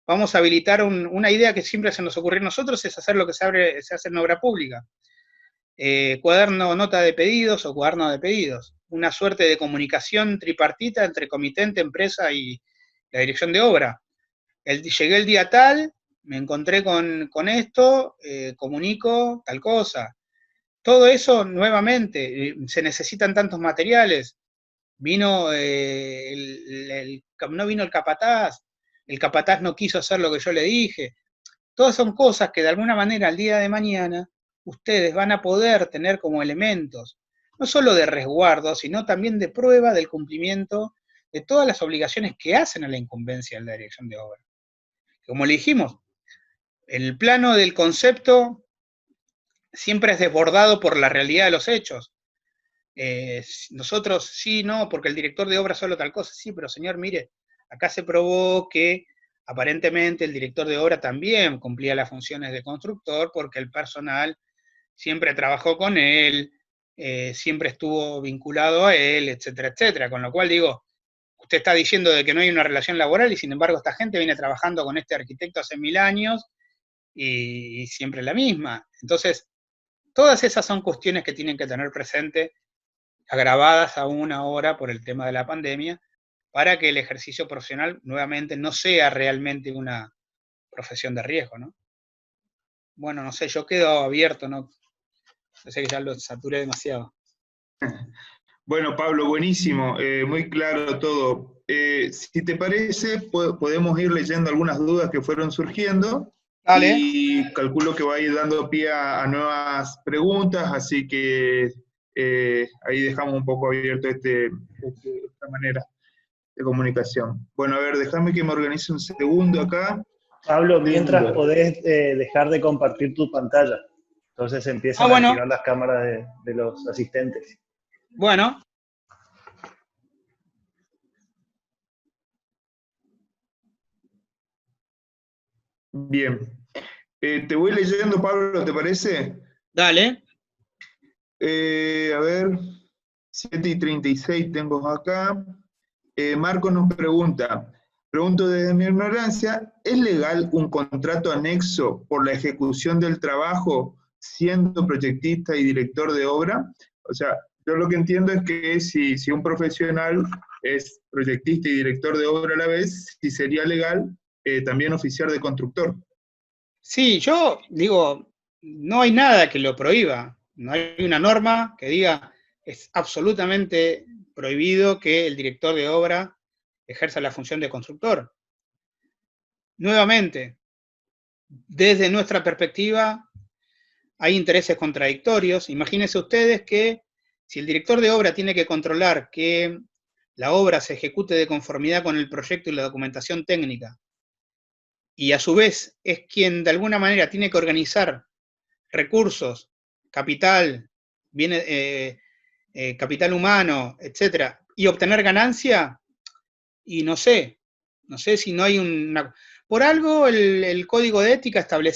vamos a habilitar una idea que siempre se nos ocurrió a nosotros, es hacer lo que se hace en obra pública. Cuaderno, nota de pedidos o cuaderno de pedidos, una suerte de comunicación tripartita entre comitente, empresa y la dirección de obra. Llegué el día tal, me encontré con esto, comunico tal cosa. Todo eso, nuevamente, se necesitan tantos materiales. No vino el capataz no quiso hacer lo que yo le dije. Todas son cosas que de alguna manera al día de mañana ustedes van a poder tener como elementos, no solo de resguardo, sino también de prueba del cumplimiento de todas las obligaciones que hacen a la incumbencia de la dirección de obra. Como le dijimos, el plano del concepto siempre es desbordado por la realidad de los hechos. Nosotros, sí, no, porque el director de obra solo tal cosa, sí, pero señor, mire, acá se probó que aparentemente el director de obra también cumplía las funciones de constructor porque el personal siempre trabajó con él, siempre estuvo vinculado a él, etcétera, etcétera. Con lo cual digo, usted está diciendo de que no hay una relación laboral y sin embargo esta gente viene trabajando con este arquitecto hace 1000 años y siempre la misma. Entonces, todas esas son cuestiones que tienen que tener presente, agravadas aún ahora por el tema de la pandemia, para que el ejercicio profesional nuevamente no sea realmente una profesión de riesgo, ¿no? Bueno, no sé, yo quedo abierto, ¿no? Sé que ya lo saturé demasiado. Bueno, Pablo, buenísimo, muy claro todo. Si te parece, podemos ir leyendo algunas dudas que fueron surgiendo. Dale. Y calculo que va a ir dando pie a nuevas preguntas, así que ahí dejamos un poco abierto esta manera de comunicación. Bueno, a ver, déjame que me organice un segundo acá. Pablo, mientras podés dejar de compartir tu pantalla. Entonces empiezan a activar las cámaras de los asistentes. Bueno. Bien. Te voy leyendo, Pablo, ¿te parece? Dale. A ver, 7:36 tengo acá. Marco nos pregunto desde mi ignorancia, ¿es legal un contrato anexo por la ejecución del trabajo siendo proyectista y director de obra? O sea, yo lo que entiendo es que si un profesional es proyectista y director de obra a la vez, si sería legal también oficiar de constructor. Sí, yo digo, no hay nada que lo prohíba, no hay una norma que diga es absolutamente prohibido que el director de obra ejerza la función de constructor. Nuevamente, desde nuestra perspectiva, hay intereses contradictorios. Imagínense ustedes que si el director de obra tiene que controlar que la obra se ejecute de conformidad con el proyecto y la documentación técnica, y a su vez es quien de alguna manera tiene que organizar recursos, capital, capital humano, etcétera, y obtener ganancia, y no sé si no hay una... Por algo el código de ética lo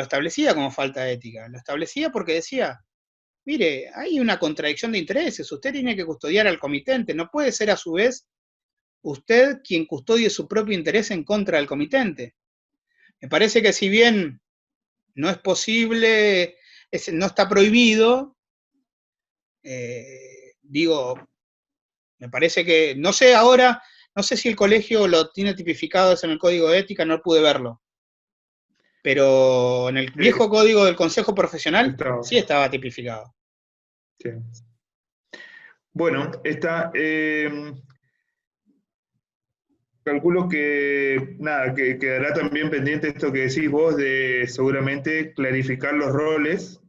establecía como falta de ética, lo establecía porque decía, mire, hay una contradicción de intereses, usted tiene que custodiar al comitente, no puede ser a su vez usted quien custodie su propio interés en contra del comitente. Me parece que si bien no es posible, no está prohibido, digo, me parece que, no sé ahora, no sé si el colegio lo tiene tipificado eso en el código de ética, no pude verlo. Pero en el viejo código del Consejo Profesional sí estaba tipificado. Sí. Bueno, calculo que, nada, que quedará también pendiente esto que decís vos de seguramente clarificar los roles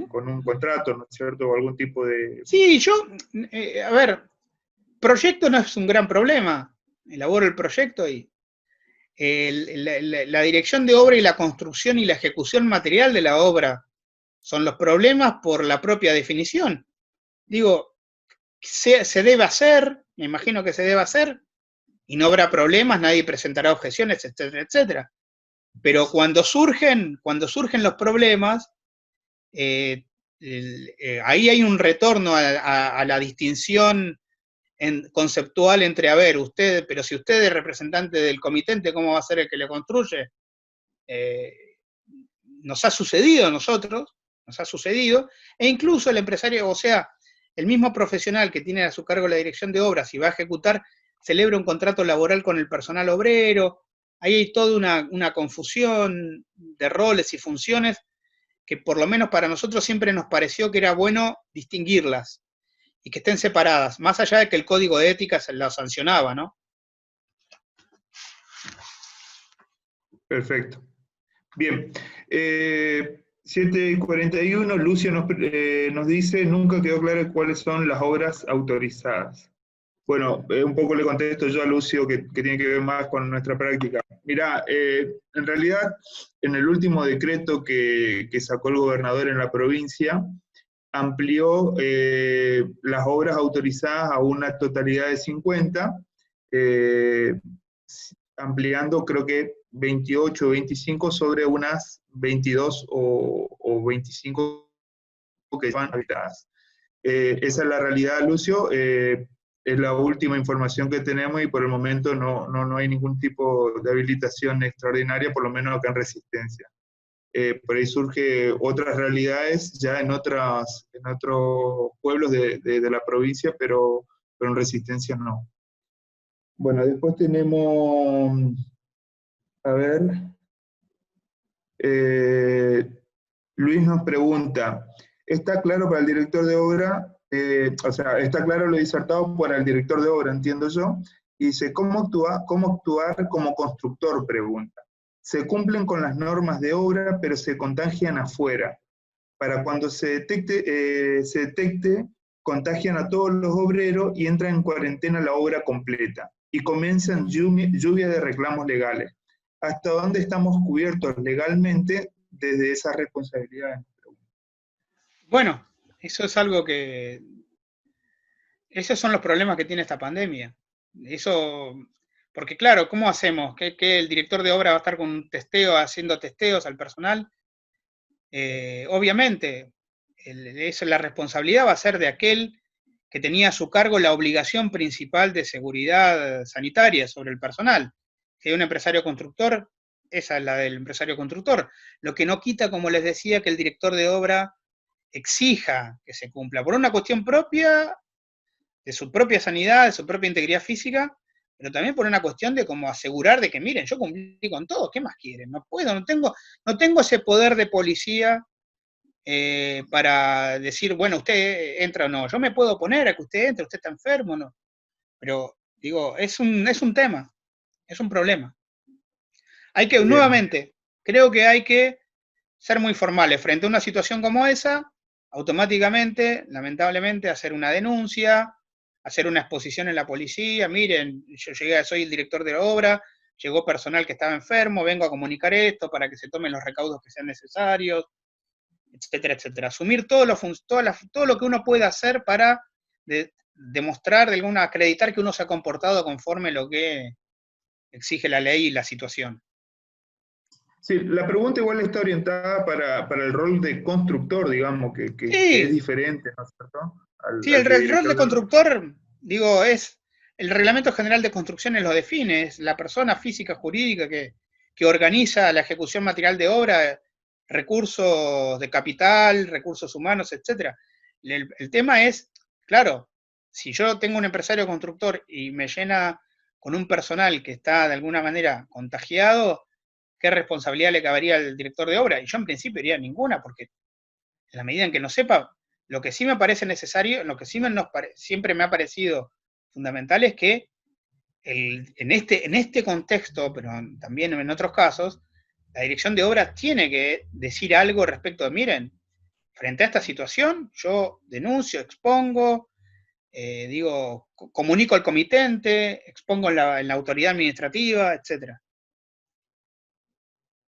con un contrato, ¿no es cierto? O algún tipo de... Sí, a ver, proyecto no es un gran problema. Elaboro el proyecto y la dirección de obra y la construcción y la ejecución material de la obra son los problemas por la propia definición. Digo, se debe hacer, me imagino que se debe hacer, y no habrá problemas, nadie presentará objeciones, etcétera, etcétera. Pero cuando surgen los problemas, ahí hay un retorno a la distinción conceptual entre, a ver, usted, pero si usted es representante del comitente, ¿cómo va a ser el que le construye? Nos ha sucedido a nosotros, nos ha sucedido, e incluso el empresario, o sea, el mismo profesional que tiene a su cargo la dirección de obras y va a ejecutar, celebra un contrato laboral con el personal obrero, ahí hay toda una confusión de roles y funciones que por lo menos para nosotros siempre nos pareció que era bueno distinguirlas y que estén separadas, más allá de que el código de ética se lo sancionaba, ¿no? Perfecto. Bien. 7:41, Lucio nos dice, nunca quedó claro cuáles son las obras autorizadas. Bueno, un poco le contesto yo a Lucio, que tiene que ver más con nuestra práctica. Mirá, en realidad, en el último decreto que sacó el gobernador en la provincia, amplió las obras autorizadas a una totalidad de 50, ampliando creo que 28 o 25 sobre unas 22 o 25 que estaban habitadas. Esa es la realidad, Lucio. Es la última información que tenemos y por el momento no hay ningún tipo de habilitación extraordinaria, por lo menos acá en Resistencia. Por ahí surge otras realidades ya en otros pueblos de la provincia, pero en Resistencia no. Bueno, después tenemos, a ver, Luis nos pregunta, ¿está claro para el director de obra? O sea, está claro lo disertado para el director de obra, entiendo yo, y dice, ¿cómo actuar como constructor? Pregunta. Se cumplen con las normas de obra, pero se contagian afuera. Para cuando se detecte, contagian a todos los obreros y entra en cuarentena la obra completa. Y comienzan lluvia de reclamos legales. ¿Hasta dónde estamos cubiertos legalmente desde esas responsabilidades? Bueno, eso es algo esos son los problemas que tiene esta pandemia. Eso, porque claro, ¿cómo hacemos? ¿Que el director de obra va a estar con un testeo, haciendo testeos al personal? Obviamente, la responsabilidad va a ser de aquel que tenía a su cargo la obligación principal de seguridad sanitaria sobre el personal. Si hay un empresario constructor, esa es la del empresario constructor. Lo que no quita, como les decía, que el director de obra exija que se cumpla, por una cuestión propia, de su propia sanidad, de su propia integridad física, pero también por una cuestión de como asegurar de que, miren, yo cumplí con todo, ¿qué más quieren? No puedo, no tengo ese poder de policía para decir, bueno, usted entra o no. Yo me puedo oponer a que usted entre, usted está enfermo, ¿no? Pero, digo, es un tema, es un problema. Hay que, nuevamente, creo que hay que ser muy formales frente a una situación como esa, automáticamente, lamentablemente, hacer una denuncia, hacer una exposición en la policía, miren, yo soy el director de la obra, llegó personal que estaba enfermo, vengo a comunicar esto para que se tomen los recaudos que sean necesarios, etcétera, etcétera. Asumir todo lo que uno puede hacer para demostrar, acreditar que uno se ha comportado conforme lo que exige la ley y la situación. Sí, la pregunta igual está orientada para el rol de constructor, digamos, que es diferente, ¿no es cierto? Sí, el rol de constructor, digo, es el Reglamento General de Construcciones lo define, es la persona física jurídica que organiza la ejecución material de obra, recursos de capital, recursos humanos, etc. El tema es, claro, si yo tengo un empresario constructor y me llena con un personal que está de alguna manera contagiado, ¿qué responsabilidad le cabería al director de obra? Y yo en principio diría ninguna, porque en la medida en que no sepa, lo que sí me parece necesario, lo que sí siempre me ha parecido fundamental es que en este contexto, pero también en otros casos, la dirección de obra tiene que decir algo respecto de, miren, frente a esta situación, yo denuncio, expongo, comunico al comitente, expongo en la autoridad administrativa, etc.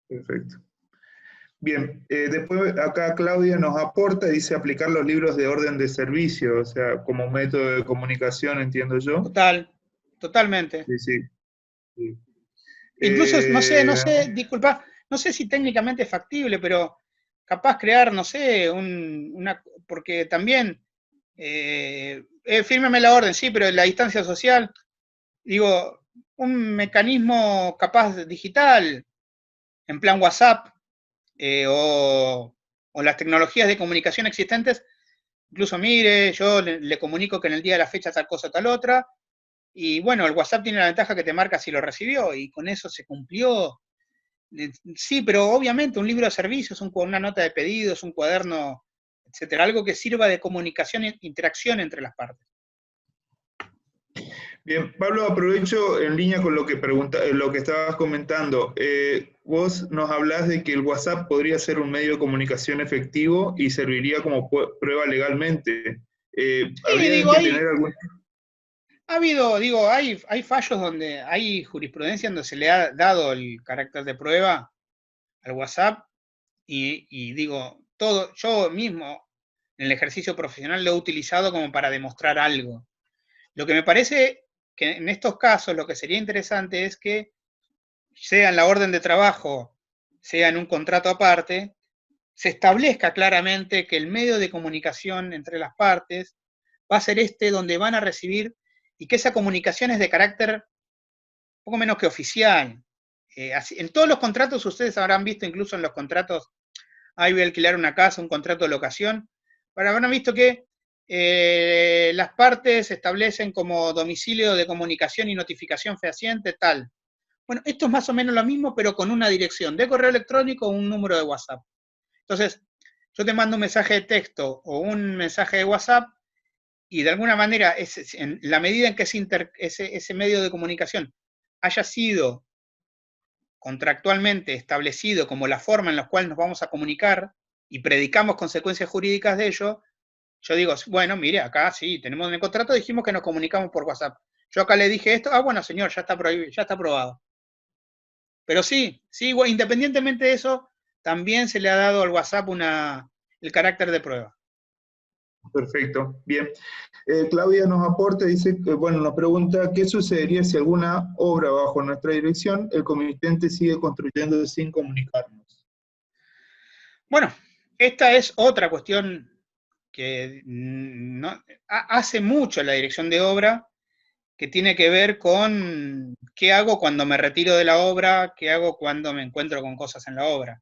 Perfecto. Bien, después acá Claudia nos aporta, dice aplicar los libros de orden de servicio, o sea, como método de comunicación, entiendo yo. Totalmente. Sí. Incluso, no sé, disculpa, no sé si técnicamente es factible, pero capaz crear, no sé, porque también, fírmeme la orden, sí, pero la distancia social, digo, un mecanismo capaz digital, en plan WhatsApp, o las tecnologías de comunicación existentes, incluso mire, yo le comunico que en el día de la fecha tal cosa, tal otra, y bueno, el WhatsApp tiene la ventaja que te marca si lo recibió, y con eso se cumplió. Sí, pero obviamente un libro de servicios, una nota de pedidos, un cuaderno, etcétera, algo que sirva de comunicación e interacción entre las partes. Bien, Pablo, aprovecho en línea con lo que estabas comentando. Vos nos hablás de que el WhatsApp podría ser un medio de comunicación efectivo y serviría como prueba legalmente. ¿Habría que tener algún... Ha habido, hay fallos donde hay jurisprudencia donde se le ha dado el carácter de prueba al WhatsApp y yo mismo en el ejercicio profesional lo he utilizado como para demostrar algo. Lo que me parece que en estos casos lo que sería interesante es que sea en la orden de trabajo, sea en un contrato aparte, se establezca claramente que el medio de comunicación entre las partes va a ser donde van a recibir, y que esa comunicación es de carácter poco menos que oficial. En todos los contratos, ustedes habrán visto, incluso en los contratos, voy a alquilar una casa, un contrato de locación, habrán visto que las partes establecen como domicilio de comunicación y notificación fehaciente tal. Bueno, esto es más o menos lo mismo, pero con una dirección de correo electrónico o un número de WhatsApp. Entonces, yo te mando un mensaje de texto o un mensaje de WhatsApp, y de alguna manera, en la medida en que ese medio de comunicación haya sido contractualmente establecido como la forma en la cual nos vamos a comunicar y predicamos consecuencias jurídicas de ello, yo digo, bueno, mire, acá sí, tenemos en el contrato, dijimos que nos comunicamos por WhatsApp. Yo acá le dije esto, bueno, señor, ya está prohibido, ya está aprobado. Pero sí, independientemente de eso, también se le ha dado al WhatsApp el carácter de prueba. Perfecto, bien. Claudia nos aporta, nos pregunta, ¿qué sucedería si alguna obra bajo nuestra dirección, el comitente sigue construyendo sin comunicarnos? Bueno, esta es otra cuestión que hace mucho la dirección de obra, que tiene que ver con qué hago cuando me retiro de la obra, qué hago cuando me encuentro con cosas en la obra.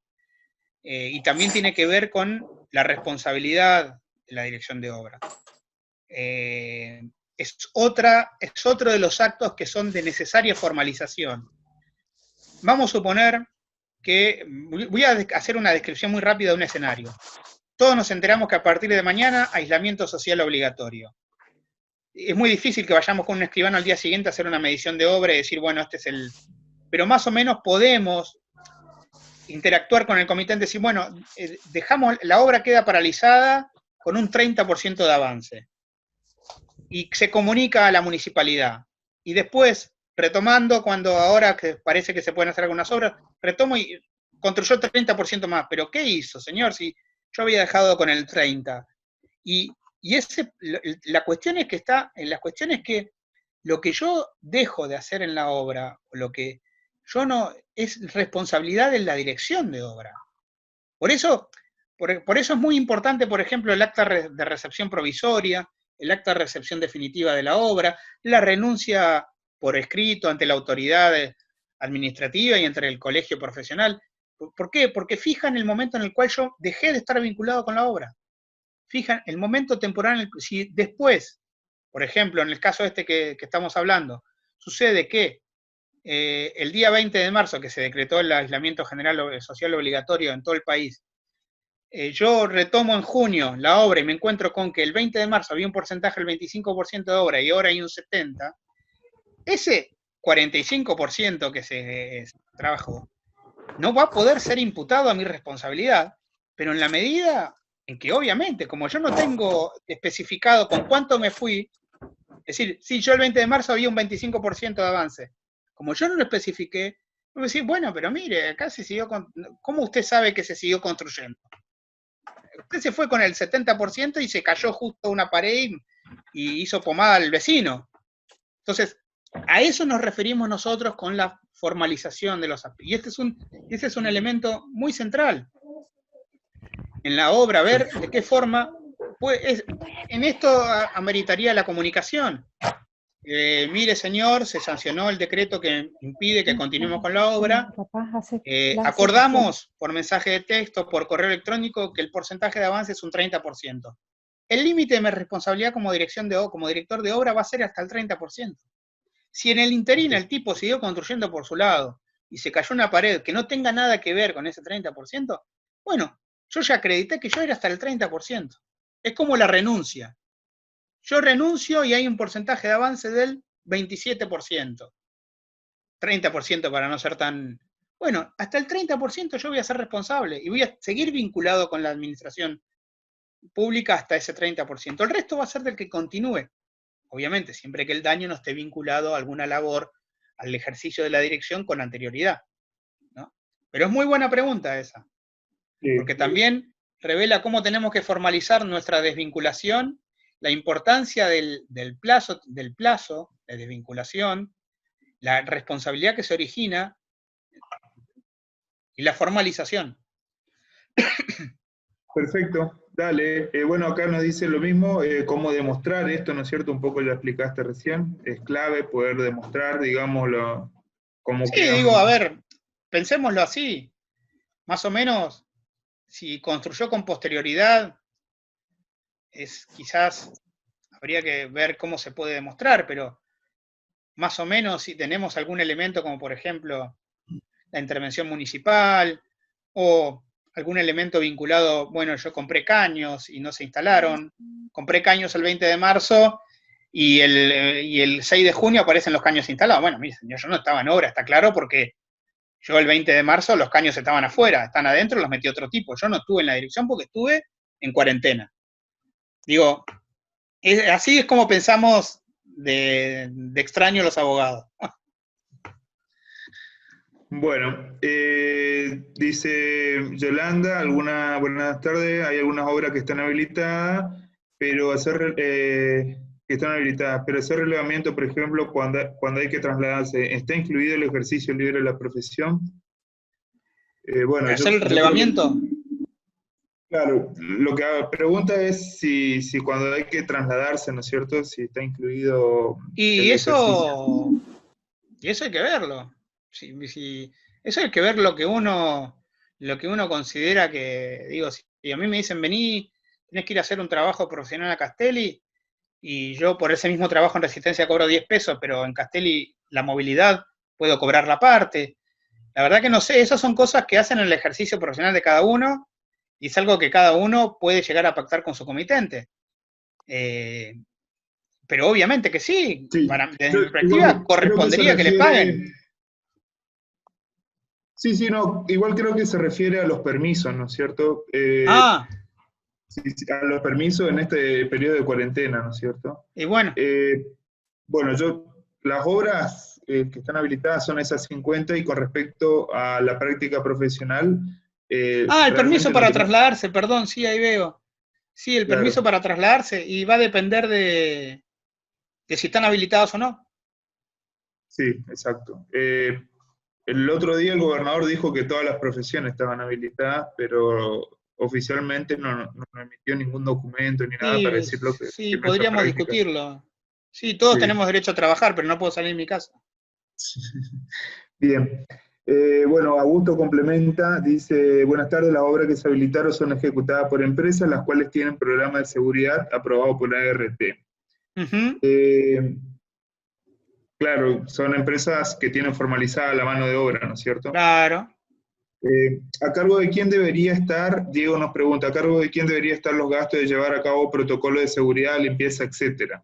Y también tiene que ver con la responsabilidad de la dirección de obra. Es otro de los actos que son de necesaria formalización. Vamos a suponer que, voy a hacer una descripción muy rápida de un escenario. Todos nos enteramos que a partir de mañana, aislamiento social obligatorio. Es muy difícil que vayamos con un escribano al día siguiente a hacer una medición de obra y decir, bueno, este es el... Pero más o menos podemos interactuar con el comitente y decir, bueno, la obra queda paralizada con un 30% de avance. Y se comunica a la municipalidad. Y después, retomando, cuando ahora que parece que se pueden hacer algunas obras, retomo y construyó 30% más. ¿Pero qué hizo, señor? Si yo había dejado con el 30%. Y la cuestión es que lo que yo dejo de hacer en la obra, lo que yo no, es responsabilidad de la dirección de obra. Por eso es muy importante, por ejemplo, el acta de recepción provisoria, el acta de recepción definitiva de la obra, la renuncia por escrito ante la autoridad administrativa y entre el colegio profesional. ¿Por qué? Porque fijan el momento en el cual yo dejé de estar vinculado con la obra. Fijan el momento temporal, si después, por ejemplo, en el caso que estamos hablando, sucede que el día 20 de marzo, que se decretó el aislamiento general social obligatorio en todo el país, yo retomo en junio la obra y me encuentro con que el 20 de marzo había un porcentaje del 25% de obra y ahora hay un 70%, 45% que se trabajó, no va a poder ser imputado a mi responsabilidad, pero en la medida en que obviamente, como yo no tengo especificado con cuánto me fui, es decir, si yo el 20 de marzo había un 25% de avance, como yo no lo especifiqué, voy a decir, bueno, pero mire, acá se siguió, ¿cómo usted sabe que se siguió construyendo? Usted se fue con el 70% y se cayó justo una pared y hizo pomada al vecino. Entonces, a eso nos referimos nosotros con la formalización de los aspectos. Y este es un elemento muy central en la obra, ver de qué forma, pues, en esto ameritaría la comunicación. Mire, señor, se sancionó el decreto que impide que continuemos con la obra. Acordamos por mensaje de texto, por correo electrónico, que el porcentaje de avance es un 30%. El límite de mi responsabilidad como director de obra va a ser hasta el 30%. Si en el interín el tipo siguió construyendo por su lado y se cayó una pared que no tenga nada que ver con ese 30%, bueno, yo ya acredité que yo era hasta el 30%. Es como la renuncia. Yo renuncio y hay un porcentaje de avance del 27%. 30% para no ser tan... Bueno, hasta el 30% yo voy a ser responsable y voy a seguir vinculado con la administración pública hasta ese 30%. El resto va a ser del que continúe. Obviamente, siempre que el daño no esté vinculado a alguna labor, al ejercicio de la dirección con anterioridad, ¿no? Pero es muy buena pregunta esa, porque también revela cómo tenemos que formalizar nuestra desvinculación, la importancia del plazo de desvinculación, la responsabilidad que se origina y la formalización. Perfecto, dale. Bueno, acá nos dice lo mismo, cómo demostrar esto, ¿no es cierto? Un poco lo explicaste recién. Es clave poder demostrar, digámoslo, como sí, digo, a ver, pensémoslo así. Más o menos, si construyó con posterioridad, quizás habría que ver cómo se puede demostrar, pero más o menos si tenemos algún elemento como por ejemplo la intervención municipal o algún elemento vinculado, bueno, yo compré caños y no se instalaron, compré caños el 20 de marzo y el 6 de junio aparecen los caños instalados. Bueno, mire, señor, yo no estaba en obra, está claro, porque yo el 20 de marzo los caños estaban afuera, están adentro, los metí otro tipo. Yo no estuve en la dirección porque estuve en cuarentena. Digo, así es como pensamos de extraño los abogados. Bueno, dice Yolanda, buenas tardes, hay algunas obras que están habilitadas, pero hacer relevamiento, por ejemplo, cuando hay que trasladarse, ¿está incluido el ejercicio libre de la profesión? Bueno, ¿hacer el relevamiento? Claro, lo que pregunta es si cuando hay que trasladarse, ¿no es cierto?, si está incluido y eso hay que verlo. Eso hay que ver lo que uno considera que, digo, si a mí me dicen, vení, tenés que ir a hacer un trabajo profesional a Castelli, y yo por ese mismo trabajo en Resistencia cobro 10 pesos, pero en Castelli la movilidad puedo cobrar la parte. La verdad que no sé, esas son cosas que hacen en el ejercicio profesional de cada uno, y es algo que cada uno puede llegar a pactar con su comitente. Pero obviamente que sí, desde mi perspectiva correspondería que les paguen. Sí, no, igual creo que se refiere a los permisos, ¿no es cierto? A los permisos en este periodo de cuarentena, ¿no es cierto? Y bueno. Las obras que están habilitadas son esas 50, y con respecto a la práctica profesional... el permiso para trasladarse, perdón, sí, ahí veo. Sí, el permiso para trasladarse, y va a depender de si están habilitados o no. Sí, exacto. El otro día el gobernador dijo que todas las profesiones estaban habilitadas, pero oficialmente no emitió ningún documento ni nada para decirlo. Sí, podríamos discutirlo. Sí, todos tenemos derecho a trabajar, pero no puedo salir de mi casa. Bien. Augusto complementa, dice, buenas tardes, las obras que se habilitaron son ejecutadas por empresas, las cuales tienen programa de seguridad aprobado por la ART. Claro, son empresas que tienen formalizada la mano de obra, ¿no es cierto? Claro. ¿A cargo de quién debería estar, Diego nos pregunta, a cargo de quién debería estar los gastos de llevar a cabo protocolos de seguridad, limpieza, etcétera?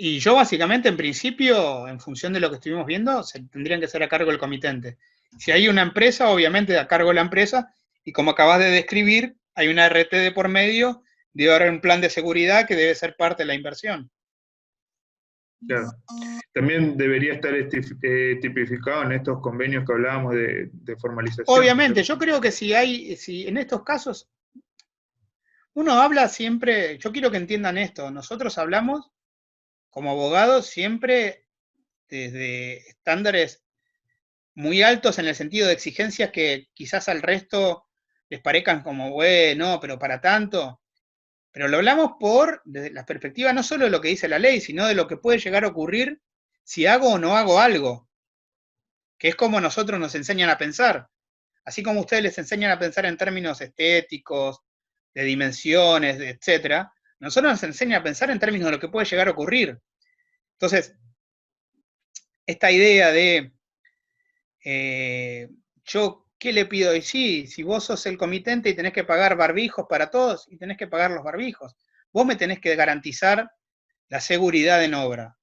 Y yo básicamente, en principio, en función de lo que estuvimos viendo, se tendrían que ser a cargo del comitente. Si hay una empresa, obviamente a cargo de la empresa, y como acabas de describir, hay una RT de por medio, debe haber un plan de seguridad que debe ser parte de la inversión. Claro. También debería estar tipificado en estos convenios que hablábamos de formalización. Obviamente, yo creo que si en estos casos, uno habla siempre, yo quiero que entiendan esto, nosotros hablamos como abogados siempre desde estándares muy altos en el sentido de exigencias que quizás al resto les parezcan como, bueno, pero para tanto. Pero lo hablamos desde la perspectiva no solo de lo que dice la ley, sino de lo que puede llegar a ocurrir si hago o no hago algo, que es como nosotros nos enseñan a pensar. Así como ustedes les enseñan a pensar en términos estéticos, de dimensiones, etc., nosotros nos enseñan a pensar en términos de lo que puede llegar a ocurrir. Entonces, esta idea de yo, ¿qué le pido? Y sí, si vos sos el comitente y tenés que pagar barbijos para todos, y tenés que pagar los barbijos. Vos me tenés que garantizar la seguridad en obra,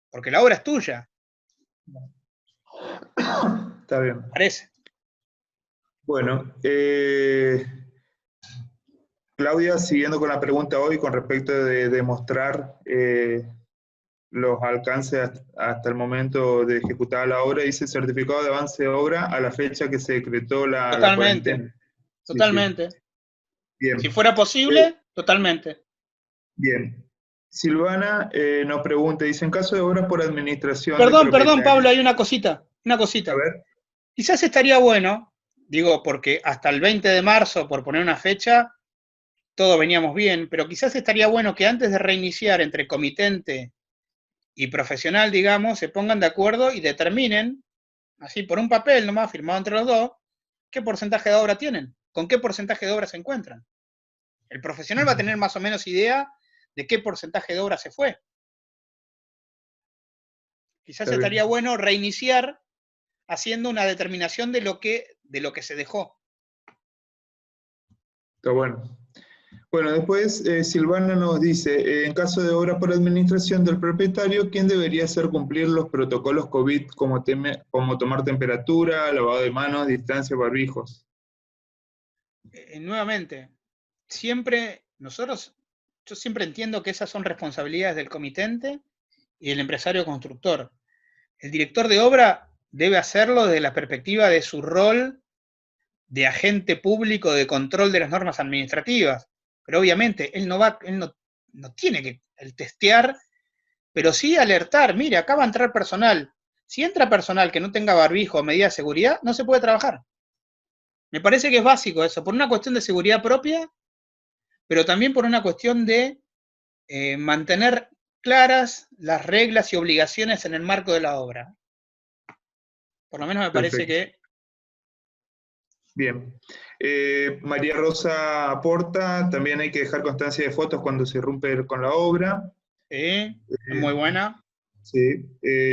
porque la obra es tuya. Está bien. Parece. Bueno, Claudia, siguiendo con la pregunta hoy con respecto de demostrar los alcances hasta el momento de ejecutar la obra, dice certificado de avance de obra a la fecha que se decretó la cuarentena. Totalmente. Sí. Bien. Si fuera posible, totalmente. Bien. Silvana nos pregunta, dice, en caso de obras por administración... Perdón, Pablo, hay una cosita. A ver. Quizás estaría bueno, digo, porque hasta el 20 de marzo, por poner una fecha, todos veníamos bien, pero quizás estaría bueno que antes de reiniciar entre comitente y profesional, digamos, se pongan de acuerdo y determinen, así por un papel nomás, firmado entre los dos, qué porcentaje de obra tienen, con qué porcentaje de obra se encuentran. El profesional va a tener más o menos idea de qué porcentaje de obra se fue. Quizás estaría bueno reiniciar haciendo una determinación de lo que se dejó. Está bueno. Bueno, después Silvana nos dice, en caso de obra por administración del propietario, ¿quién debería hacer cumplir los protocolos COVID como tomar temperatura, lavado de manos, distancia, barbijos? Nuevamente, yo siempre entiendo que esas son responsabilidades del comitente y del empresario constructor. El director de obra debe hacerlo desde la perspectiva de su rol de agente público de control de las normas administrativas. Pero obviamente él no tiene que testear, pero sí alertar, mire, acá va a entrar personal. Si entra personal que no tenga barbijo o medida de seguridad, no se puede trabajar. Me parece que es básico eso, por una cuestión de seguridad propia, pero también por una cuestión de mantener claras las reglas y obligaciones en el marco de la obra. Por lo menos me parece que... Bien. María Rosa aporta, también hay que dejar constancia de fotos cuando se irrumpe con la obra. Sí, es muy buena. Sí.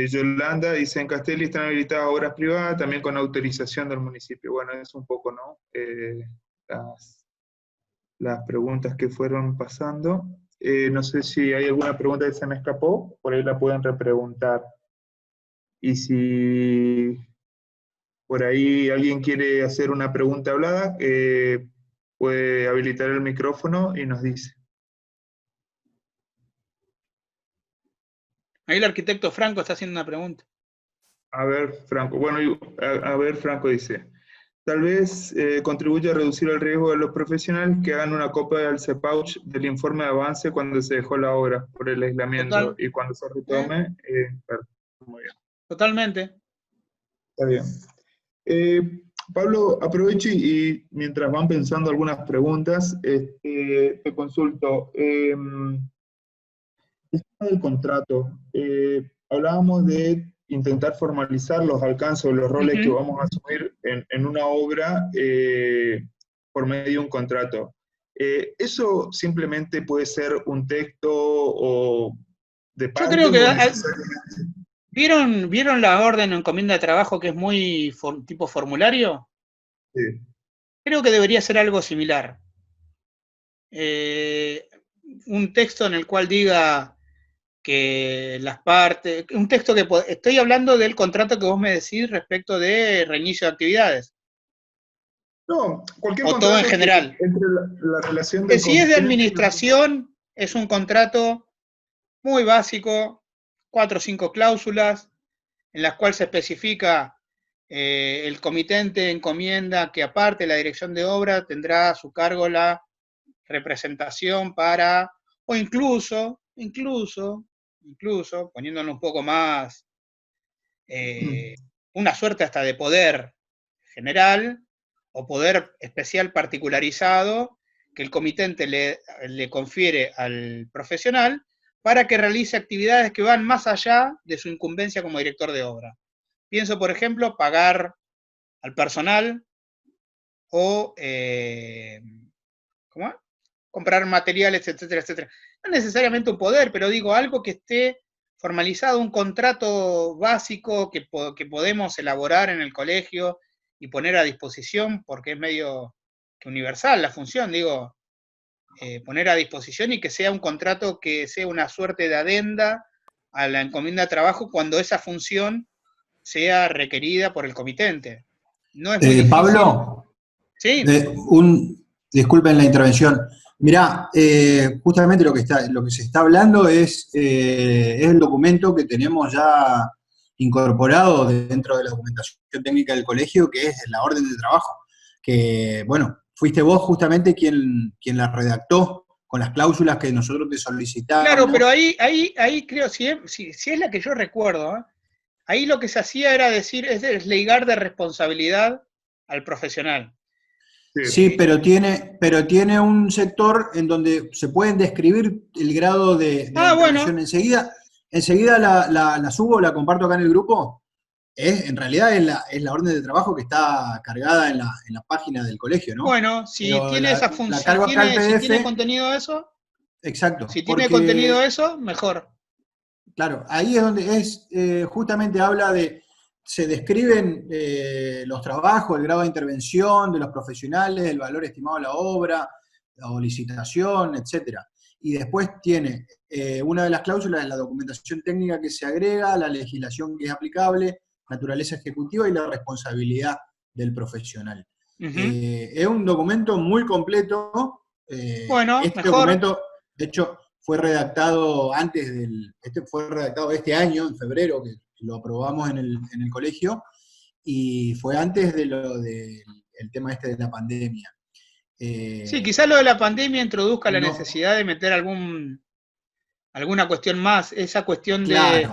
Yolanda dice, en Castelli están habilitadas obras privadas, también con autorización del municipio. Bueno, es un poco, ¿no? Las preguntas que fueron pasando. No sé si hay alguna pregunta que se me escapó, por ahí la pueden repreguntar. Y si por ahí alguien quiere hacer una pregunta hablada, puede habilitar el micrófono y nos dice. Ahí el arquitecto Franco está haciendo una pregunta. A ver, Franco. Bueno, a ver, Franco dice, tal vez contribuye a reducir el riesgo de los profesionales que hagan una copia del CEPAUCH del informe de avance cuando se dejó la obra por el aislamiento. Y cuando se retome, muy bien. Totalmente. Está bien. Pablo, aprovecho y mientras van pensando algunas preguntas, te consulto. El tema del contrato. Hablábamos de intentar formalizar los alcances o los roles que vamos a asumir en una obra por medio de un contrato. ¿Eso simplemente puede ser un texto o de parte? Yo creo que... ¿Vieron la orden o encomienda de trabajo que es muy tipo formulario? Sí. Creo que debería ser algo similar. Un texto en el cual diga que las partes, un texto que, estoy hablando del contrato que vos me decís respecto de reinicio de actividades. No, cualquier o contrato todo en general. entre la relación del Si es de administración, es un contrato muy básico, 4 o 5 cláusulas, en las cuales se especifica el comitente encomienda que aparte de la dirección de obra tendrá a su cargo la representación para, o incluso, poniéndolo un poco más, una suerte hasta de poder general o poder especial particularizado que el comitente le confiere al profesional para que realice actividades que van más allá de su incumbencia como director de obra. Pienso, por ejemplo, pagar al personal o comprar materiales, etcétera, etcétera. No necesariamente un poder, pero digo algo que esté formalizado, un contrato básico que podemos elaborar en el colegio y poner a disposición, porque es medio que universal la función, digo, poner a disposición y que sea un contrato que sea una suerte de adenda a la encomienda de trabajo cuando esa función sea requerida por el comitente. No es muy difícil. Pablo, sí. Disculpen la intervención. Mirá, justamente lo que se está hablando es el documento que tenemos ya incorporado dentro de la documentación técnica del colegio, que es la orden de trabajo, que, bueno, fuiste vos justamente quien la redactó con las cláusulas que nosotros te solicitamos. Claro, pero ahí creo, si es la que yo recuerdo, ahí lo que se hacía era decir, es desligar de responsabilidad al profesional. Sí, pero tiene un sector en donde se pueden describir el grado de intervención. Bueno. Enseguida la subo, la comparto acá en el grupo. En realidad es la orden de trabajo que está cargada en la página del colegio, ¿no? Bueno, si pero tiene esa función, si tiene contenido eso. Exacto. Si tiene contenido eso, mejor. Claro, ahí es donde justamente habla se describen los trabajos, el grado de intervención de los profesionales, el valor estimado de la obra, o licitación, etcétera. Y después tiene una de las cláusulas, la documentación técnica que se agrega, la legislación que es aplicable, naturaleza ejecutiva y la responsabilidad del profesional. Es un documento muy completo. Bueno, este mejor. Documento, de hecho, fue redactado fue redactado este año, en febrero, que lo aprobamos en el colegio, y fue antes del tema de la pandemia. Sí, quizás lo de la pandemia introduzca la necesidad de meter alguna cuestión más, esa cuestión de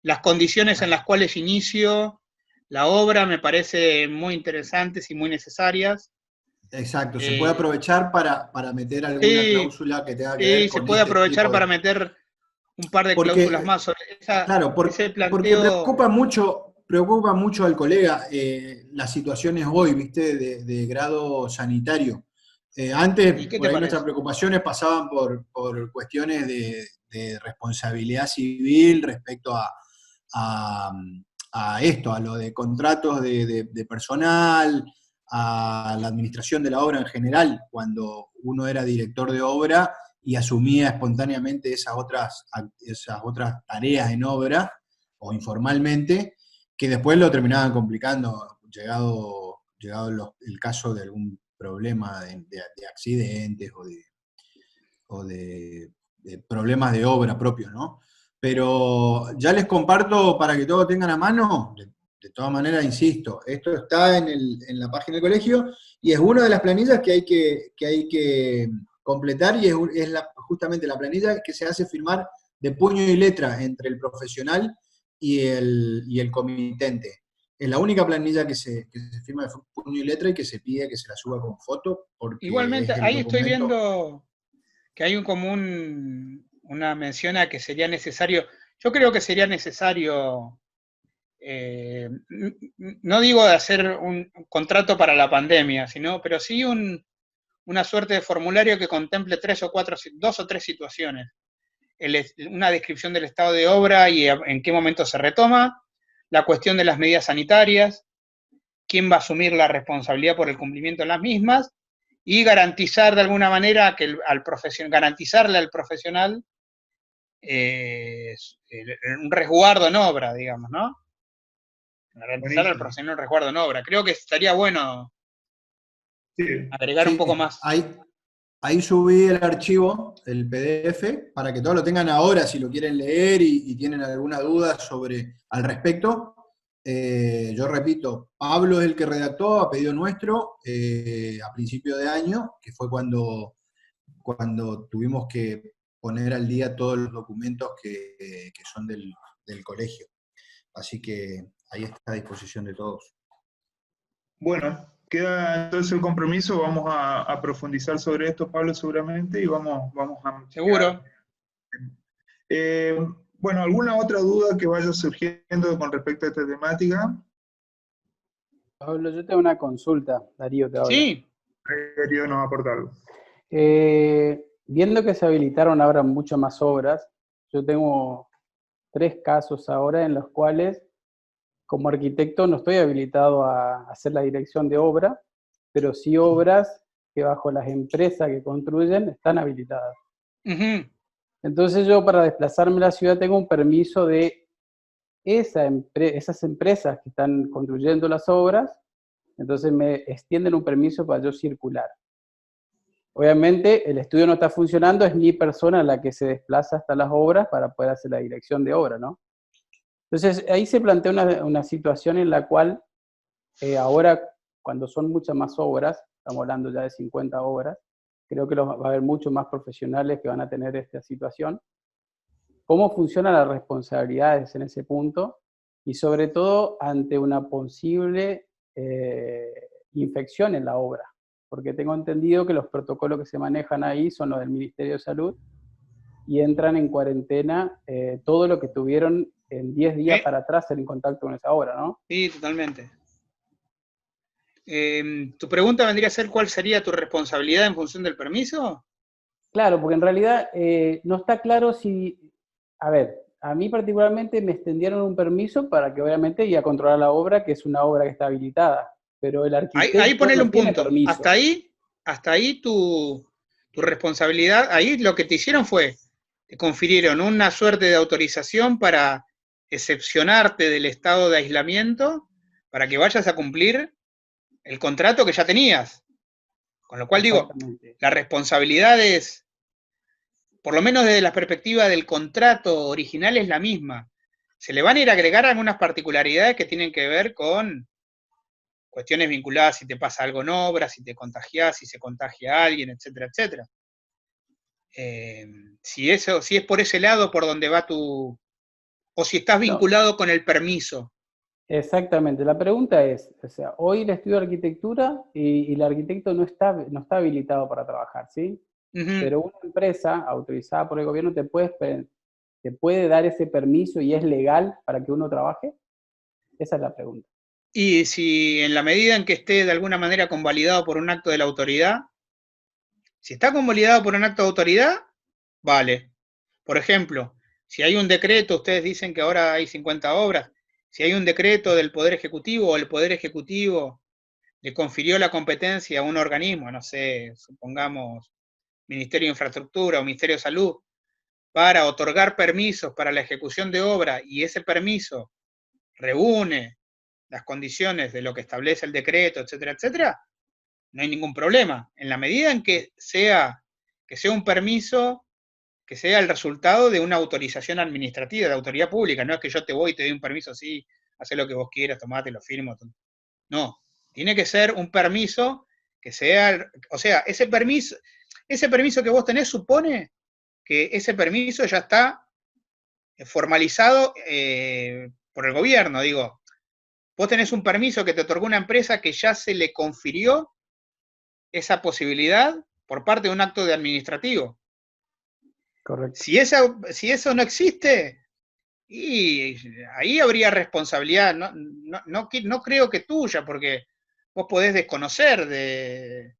las condiciones en las cuales inicio la obra me parece muy interesantes y muy necesarias. Exacto, se puede aprovechar para meter alguna cláusula que tenga que ver con se puede aprovechar para meter un par de cláusulas más sobre ese planteo. Porque preocupa mucho al colega las situaciones hoy, ¿viste? De grado sanitario. Antes, por ahí nuestras preocupaciones pasaban por cuestiones de responsabilidad civil respecto a esto, a lo de contratos de personal, a la administración de la obra en general, cuando uno era director de obra y asumía espontáneamente esas otras tareas en obra, o informalmente, que después lo terminaban complicando, llegado el caso de algún problema de accidentes o de problemas de obra propios, ¿no? Pero ya les comparto para que todos tengan a mano. De todas maneras, insisto, esto está en la página del colegio y es una de las planillas que hay que completar, y es justamente la planilla que se hace firmar de puño y letra entre el profesional y el comitente. Es la única planilla que se firma de puño y letra y que se pide que se la suba con foto. Porque igualmente, ahí estoy viendo que hay una mención a que sería necesario, yo creo que sería necesario, no digo de hacer un contrato para la pandemia, pero sí una suerte de formulario que contemple 2 o 3 situaciones. Una descripción del estado de obra y en qué momento se retoma, la cuestión de las medidas sanitarias, quién va a asumir la responsabilidad por el cumplimiento de las mismas, y garantizar de alguna manera garantizarle al profesional un resguardo en obra, digamos, ¿no? Garantizar el procedimiento de resguardo en obra. Creo que estaría bueno agregar un poco más. Ahí subí el archivo, el PDF, para que todos lo tengan ahora si lo quieren leer y tienen alguna duda al respecto. Yo repito, Pablo es el que redactó a pedido nuestro a principio de año, que fue cuando tuvimos que poner al día todos los documentos que son del colegio. Así que ahí está a disposición de todos. Bueno, queda entonces el compromiso, vamos a profundizar sobre esto, Pablo, seguramente, y vamos a... Seguro. Bueno, ¿alguna otra duda que vaya surgiendo con respecto a esta temática? Pablo, yo tengo una consulta, Darío te habla. Sí. Darío nos va a aportar algo. Viendo que se habilitaron ahora muchas más obras, yo tengo 3 casos ahora en los cuales, como arquitecto, no estoy habilitado a hacer la dirección de obra, pero sí obras que bajo las empresas que construyen están habilitadas. Uh-huh. Entonces yo, para desplazarme a la ciudad, tengo un permiso de esas empresas que están construyendo las obras, entonces me extienden un permiso para yo circular. Obviamente el estudio no está funcionando, es mi persona la que se desplaza hasta las obras para poder hacer la dirección de obra, ¿no? Entonces ahí se plantea una situación en la cual ahora, cuando son muchas más obras, estamos hablando ya de 50 obras, creo que va a haber muchos más profesionales que van a tener esta situación. ¿Cómo funcionan las responsabilidades en ese punto? Y sobre todo ante una posible infección en la obra. Porque tengo entendido que los protocolos que se manejan ahí son los del Ministerio de Salud y entran en cuarentena todo lo que tuvieron en 10 días para atrás en contacto con esa obra, ¿no? Sí, totalmente. ¿Tu pregunta vendría a ser cuál sería tu responsabilidad en función del permiso? Claro, porque en realidad no está claro si... A ver, a mí particularmente me extendieron un permiso para que obviamente iba a controlar la obra, que es una obra que está habilitada, pero el arquitecto ahí ponele no un tiene punto. permiso. Hasta ahí tu responsabilidad, ahí lo que te hicieron fue, te confirieron una suerte de autorización para excepcionarte del estado de aislamiento para que vayas a cumplir el contrato que ya tenías. Con lo cual digo, la responsabilidad es, por lo menos desde la perspectiva del contrato original, es la misma. Se le van a ir a agregar algunas particularidades que tienen que ver con cuestiones vinculadas si te pasa algo en obra, si te contagias, si se contagia a alguien, etcétera, etcétera. Si es por ese lado por donde va o si estás vinculado con el permiso. Exactamente, la pregunta es, o sea, hoy le estudio arquitectura y el arquitecto no está habilitado para trabajar, ¿sí? Uh-huh. Pero una empresa autorizada por el gobierno te puede dar ese permiso y es legal para que uno trabaje. Esa es la pregunta. Y si en la medida en que esté de alguna manera convalidado por un acto de la autoridad, si está convalidado por un acto de autoridad, vale. Por ejemplo, si hay un decreto, ustedes dicen que ahora hay 50 obras, si hay un decreto del Poder Ejecutivo o el Poder Ejecutivo le confirió la competencia a un organismo, no sé, supongamos Ministerio de Infraestructura o Ministerio de Salud, para otorgar permisos para la ejecución de obra y ese permiso reúne las condiciones de lo que establece el decreto, etcétera, etcétera, no hay ningún problema. En la medida en que sea un permiso que sea el resultado de una autorización administrativa de autoridad pública, no es que yo te voy y te doy un permiso así, haz lo que vos quieras, tomate, lo firmo. No, tiene que ser un permiso que sea, o sea, ese permiso que vos tenés supone que ese permiso ya está formalizado por el gobierno, digo. Vos tenés un permiso que te otorgó una empresa que ya se le confirió esa posibilidad por parte de un acto de administrativo. Correcto. Si eso no existe, y ahí habría responsabilidad, no creo que tuya, porque vos podés desconocer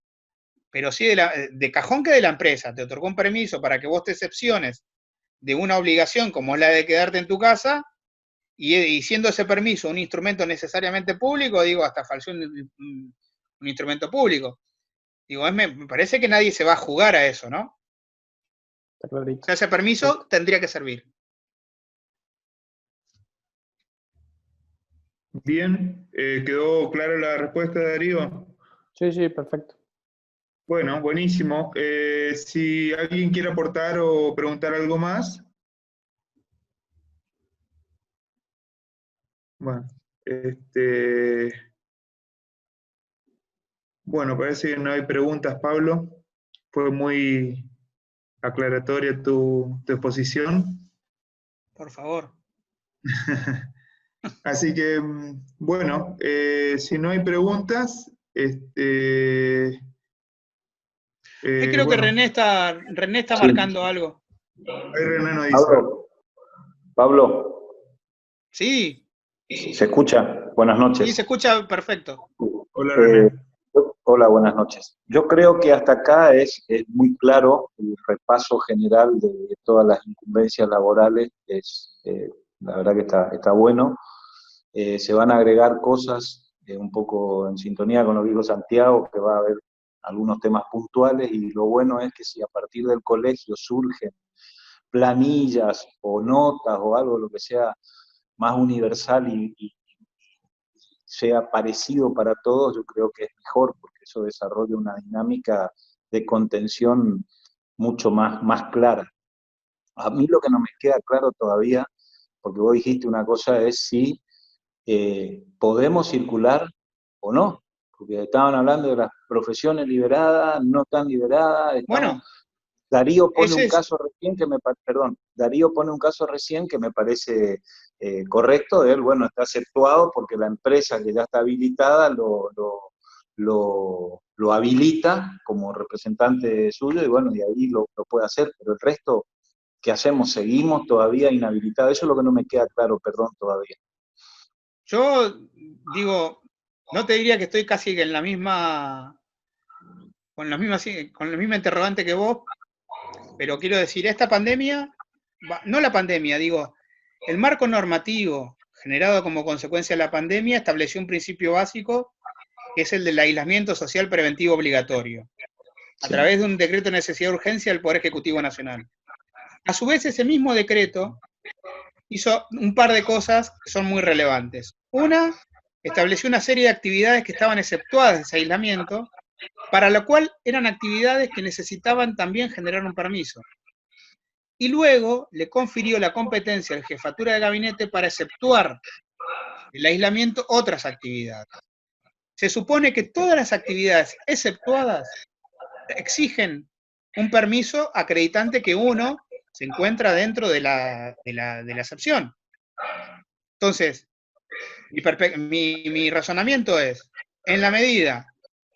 pero sí de cajón que de la empresa, te otorgó un permiso para que vos te excepciones de una obligación como es la de quedarte en tu casa, y siendo ese permiso un instrumento necesariamente público, digo, hasta falseó un instrumento público. Digo, me parece que nadie se va a jugar a eso, ¿no? Está clarito. O sea, ese permiso tendría que servir. Bien, ¿quedó clara la respuesta de Darío? Sí, sí, perfecto. Bueno, buenísimo. Si alguien quiere aportar o preguntar algo más. Bueno, bueno, parece que no hay preguntas, Pablo. Fue muy aclaratoria tu exposición. Por favor. Así que, bueno, si no hay preguntas, Creo que bueno, René está Sí. marcando algo. ahí René nos dice. Pablo, Sí, ¿se escucha? Buenas sí, noches. se escucha perfecto. Hola, René. Hola, buenas noches. Yo creo que hasta acá es muy claro el repaso general de todas las incumbencias laborales. La verdad que está bueno. Se van a agregar cosas un poco en sintonía con lo que dijo Santiago, que va a haber algunos temas puntuales, y lo bueno es que si a partir del colegio surgen planillas o notas o algo, lo que sea más universal y sea parecido para todos, yo creo que es mejor, porque eso desarrolla una dinámica de contención mucho más clara. A mí lo que no me queda claro todavía, porque vos dijiste una cosa, es si podemos circular o no, porque estaban hablando de las profesiones liberadas, no tan liberadas, Bueno, Darío pone ese un es, caso recién que Darío pone un caso recién que me parece correcto. Él, bueno, está aceptuado porque la empresa que ya está habilitada lo habilita como representante suyo, y bueno, y ahí lo puede hacer, pero el resto, ¿qué hacemos? ¿Seguimos todavía inhabilitados? Eso es lo que no me queda claro, perdón, todavía. yo digo, no te diría que estoy casi en la misma, con la misma interrogante que vos, pero quiero decir, esta pandemia, no la pandemia, digo, el marco normativo generado como consecuencia de la pandemia estableció un principio básico, que es el del aislamiento social preventivo obligatorio, a Sí. través de un decreto de necesidad de urgencia del Poder Ejecutivo Nacional. A su vez, ese mismo decreto hizo un par de cosas que son muy relevantes. Una, estableció una serie de actividades que estaban exceptuadas de ese aislamiento, para lo cual eran actividades que necesitaban también generar un permiso. Y luego le confirió la competencia a la jefatura de gabinete para exceptuar del aislamiento otras actividades. Se supone que todas las actividades exceptuadas exigen un permiso acreditante que uno se encuentra dentro de la excepción. Entonces, mi razonamiento es, en la medida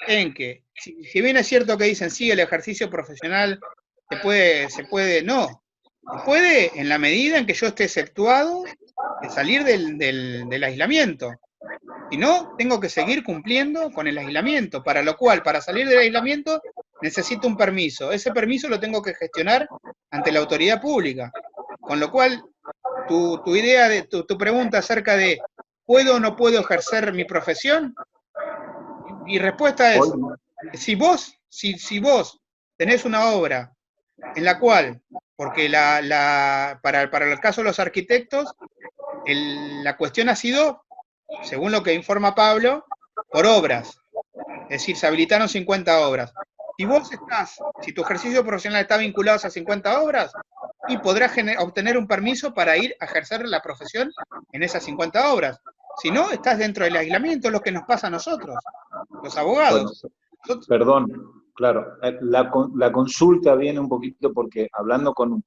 en que, si bien es cierto que dicen, sí, el ejercicio profesional se puede, no, se puede en la medida en que yo esté exceptuado de salir del aislamiento. Si no, tengo que seguir cumpliendo con el aislamiento, para lo cual, para salir del aislamiento, necesito un permiso. Ese permiso lo tengo que gestionar ante la autoridad pública. Con lo cual, tu idea, tu pregunta acerca de ¿puedo o no puedo ejercer mi profesión? Mi respuesta es, si vos tenés una obra en la cual, porque para el caso de los arquitectos, la cuestión ha sido, según lo que informa Pablo, por obras. Es decir, se habilitaron 50 obras. Si tu ejercicio profesional está vinculado a esas 50 obras, y podrás obtener un permiso para ir a ejercer la profesión en esas 50 obras. Si no, estás dentro del aislamiento, es lo que nos pasa a nosotros, los abogados. Bueno, perdón, claro, la consulta viene un poquito porque hablando con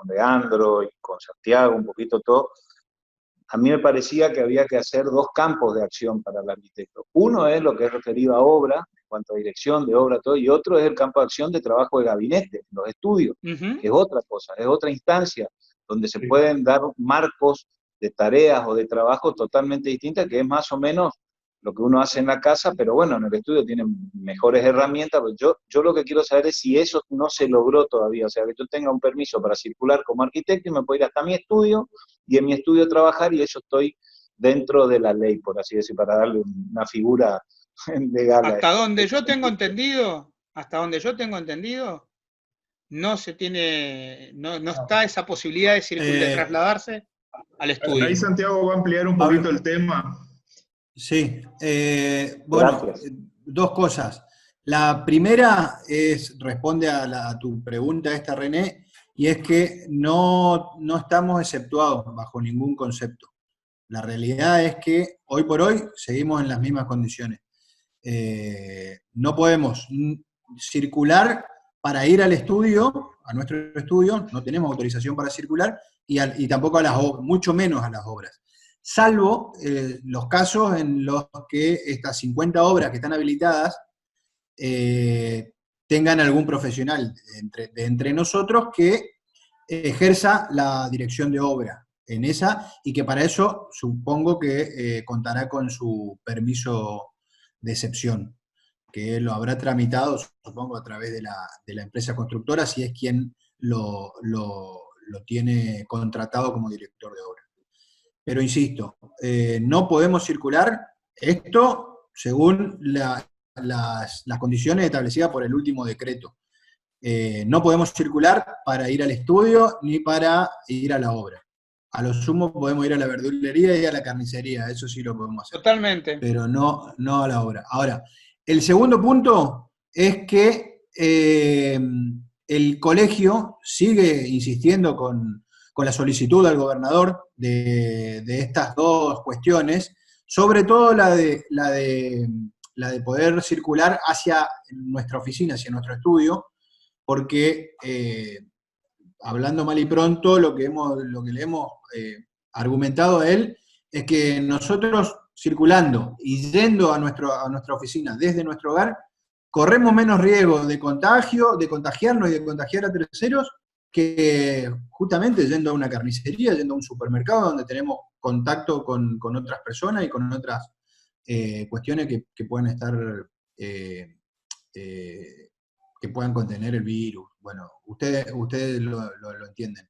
Leandro y con Santiago, un poquito todo, a mí me parecía que había que hacer dos campos de acción para el arquitecto. Uno es lo que es referido a obra, en cuanto a dirección de obra, todo, y otro es el campo de acción de trabajo de gabinete, los estudios, que es otra cosa, es otra instancia, donde se pueden dar marcos de tareas o de trabajo totalmente distintas, que es más o menos lo que uno hace en la casa, pero bueno, en el estudio tienen mejores herramientas. Yo lo que quiero saber es si eso no se logró todavía, o sea, que yo tenga un permiso para circular como arquitecto y me puedo ir hasta mi estudio, y en mi estudio trabajar, y eso estoy dentro de la ley, por así decir, para darle una figura legal a esto. Hasta donde yo tengo entendido, no está esa posibilidad de trasladarse al estudio. Ahí Santiago va a ampliar un poquito el tema. Sí, bueno, dos cosas. La primera responde a tu pregunta esta, René, y es que no estamos exceptuados bajo ningún concepto. La realidad es que hoy por hoy seguimos en las mismas condiciones. No podemos circular para ir al estudio, a nuestro estudio, no tenemos autorización para circular, y tampoco a las obras, mucho menos a las obras. Salvo los casos en los que estas 50 obras que están habilitadas tengan algún profesional entre nosotros que ejerza la dirección de obra en esa, y que para eso supongo que contará con su permiso de excepción, que lo habrá tramitado, supongo, a través de la empresa constructora, si es quien lo tiene contratado como director de obra. Pero insisto, no podemos circular esto según las condiciones establecidas por el último decreto. No podemos circular para ir al estudio ni para ir a la obra. A lo sumo podemos ir a la verdulería y a la carnicería, eso sí lo podemos hacer. Totalmente. Pero no a la obra. Ahora, el segundo punto es que el colegio sigue insistiendo con la solicitud al gobernador de estas dos cuestiones, sobre todo la de poder circular hacia nuestra oficina, hacia nuestro estudio, porque hablando mal y pronto, lo que le hemos argumentado a él es que nosotros circulando y yendo a nuestra oficina desde nuestro hogar, corremos menos riesgo de contagio, de contagiarnos y de contagiar a terceros, que justamente yendo a una carnicería, yendo a un supermercado donde tenemos contacto con otras personas y con otras cuestiones que pueden estar, que puedan contener el virus. Bueno, ustedes lo entienden.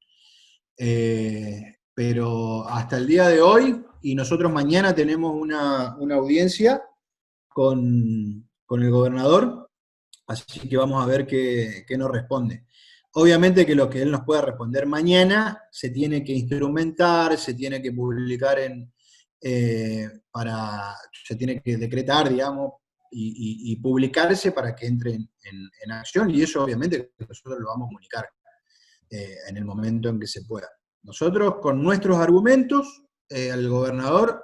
Pero hasta el día de hoy, y nosotros mañana tenemos una audiencia con el gobernador, así que vamos a ver qué nos responde. Obviamente que lo que él nos pueda responder mañana se tiene que instrumentar, se tiene que publicar se tiene que decretar, digamos, y publicarse para que entre en acción, y eso obviamente nosotros lo vamos a comunicar en el momento en que se pueda. Nosotros con nuestros argumentos al gobernador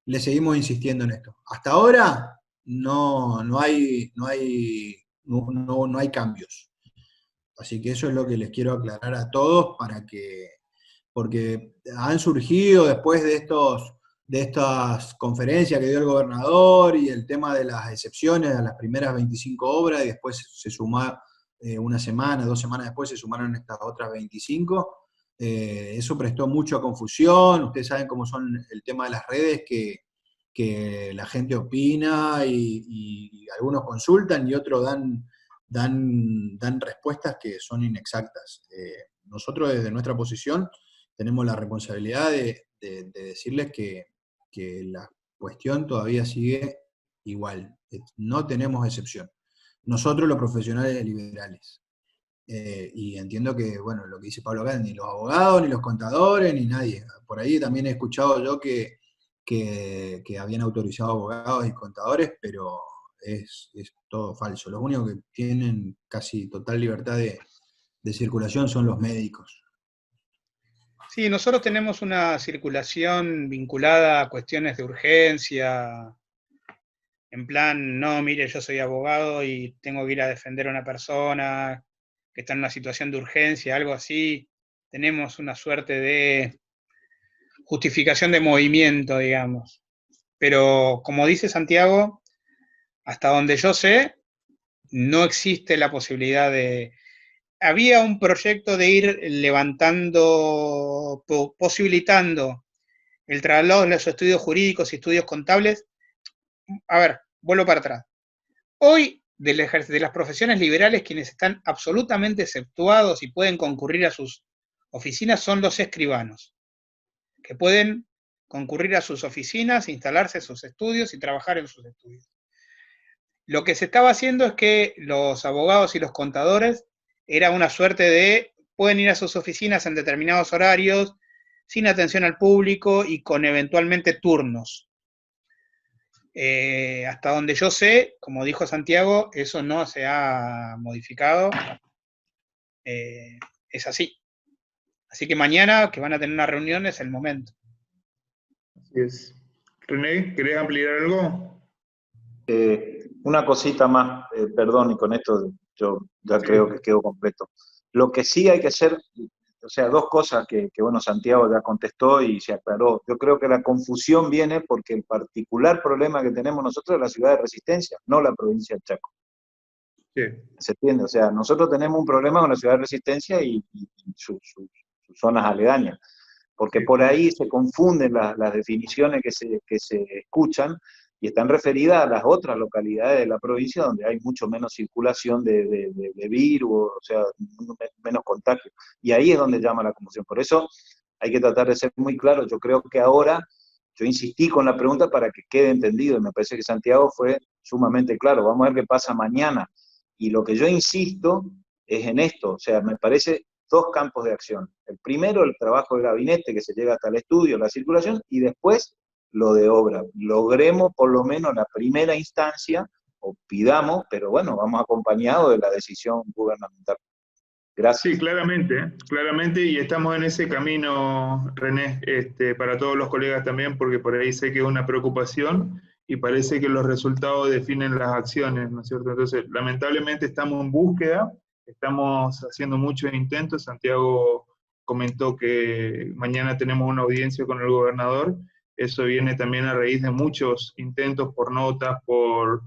le seguimos insistiendo en esto. Hasta ahora no hay cambios. Así que eso es lo que les quiero aclarar a todos, porque han surgido después de estas conferencias que dio el gobernador y el tema de las excepciones a las primeras 25 obras, y después se sumó una semana, 2 semanas después se sumaron estas otras 25. Eso prestó mucha confusión. Ustedes saben cómo son el tema de las redes, que la gente opina y algunos consultan y otros dan respuestas que son inexactas. Nosotros desde nuestra posición tenemos la responsabilidad de decirles que la cuestión todavía sigue igual. No tenemos excepción. Nosotros los profesionales liberales. Y entiendo que, bueno, lo que dice Pablo acá, ni los abogados, ni los contadores, ni nadie. Por ahí también he escuchado yo que habían autorizado abogados y contadores, pero es todo falso. Los únicos que tienen casi total libertad de circulación son los médicos. Sí, nosotros tenemos una circulación vinculada a cuestiones de urgencia, en plan, no, mire, yo soy abogado y tengo que ir a defender a una persona que está en una situación de urgencia, algo así. Tenemos una suerte de justificación de movimiento, digamos. Pero, como dice Santiago, hasta donde yo sé, no existe la posibilidad de... Había un proyecto de ir levantando, posibilitando el traslado de los estudios jurídicos y estudios contables. A ver, vuelvo para atrás. Hoy, de las profesiones liberales, quienes están absolutamente exceptuados y pueden concurrir a sus oficinas son los escribanos, que pueden concurrir a sus oficinas, instalarse en sus estudios y trabajar en sus estudios. Lo que se estaba haciendo es que los abogados y los contadores era una suerte de, pueden ir a sus oficinas en determinados horarios, sin atención al público y con eventualmente turnos. Hasta donde yo sé, como dijo Santiago, eso no se ha modificado. Es así. Así que mañana, que van a tener una reunión, es el momento. Así es. René, ¿querés ampliar algo? Una cosita más, perdón, y con esto yo ya creo que quedo completo. Lo que sí hay que hacer, o sea, dos cosas que bueno, Santiago ya contestó y se aclaró. Yo creo que la confusión viene porque el particular problema que tenemos nosotros es la ciudad de Resistencia, no la provincia de Chaco. Sí. ¿Se entiende? O sea, nosotros tenemos un problema con la ciudad de Resistencia y sus zonas aledañas, porque por ahí se confunden las definiciones que se escuchan y están referidas a las otras localidades de la provincia donde hay mucho menos circulación de virus, o sea, menos contagio. Y ahí es donde llama la confusión. Por eso hay que tratar de ser muy claro. Yo creo que ahora, yo insistí con la pregunta para que quede entendido, y me parece que Santiago fue sumamente claro. Vamos a ver qué pasa mañana. Y lo que yo insisto es en esto, o sea, me parece dos campos de acción. El primero, el trabajo de gabinete, que se llega hasta el estudio, la circulación, y después lo de obra. Logremos por lo menos la primera instancia, o pidamos, pero bueno, vamos acompañados de la decisión gubernamental. Gracias. Sí, claramente, y estamos en ese camino, René, para todos los colegas también, porque por ahí sé que es una preocupación y parece que los resultados definen las acciones, ¿no es cierto? Entonces, lamentablemente estamos en búsqueda, estamos haciendo muchos intentos. Santiago comentó que mañana tenemos una audiencia con el gobernador. Eso viene también a raíz de muchos intentos por notas, por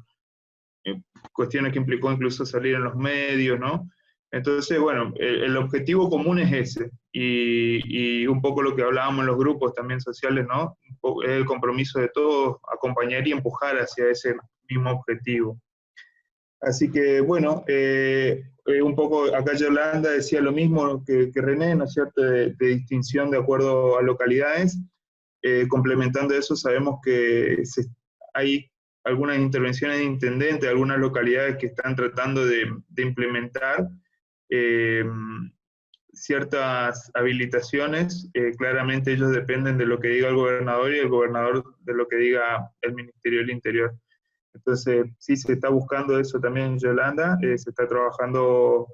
cuestiones que implicó incluso salir en los medios, ¿no? Entonces, bueno, el objetivo común es ese, y un poco lo que hablábamos en los grupos también sociales, ¿no? Es el compromiso de todos, acompañar y empujar hacia ese mismo objetivo. Así que, bueno, un poco acá Yolanda decía lo mismo que René, ¿no es cierto?, de distinción de acuerdo a localidades. Complementando eso, sabemos que hay algunas intervenciones de intendente, algunas localidades que están tratando de implementar ciertas habilitaciones. Claramente ellos dependen de lo que diga el gobernador y el gobernador de lo que diga el Ministerio del Interior. Entonces, sí se está buscando eso también en Yolanda, se está trabajando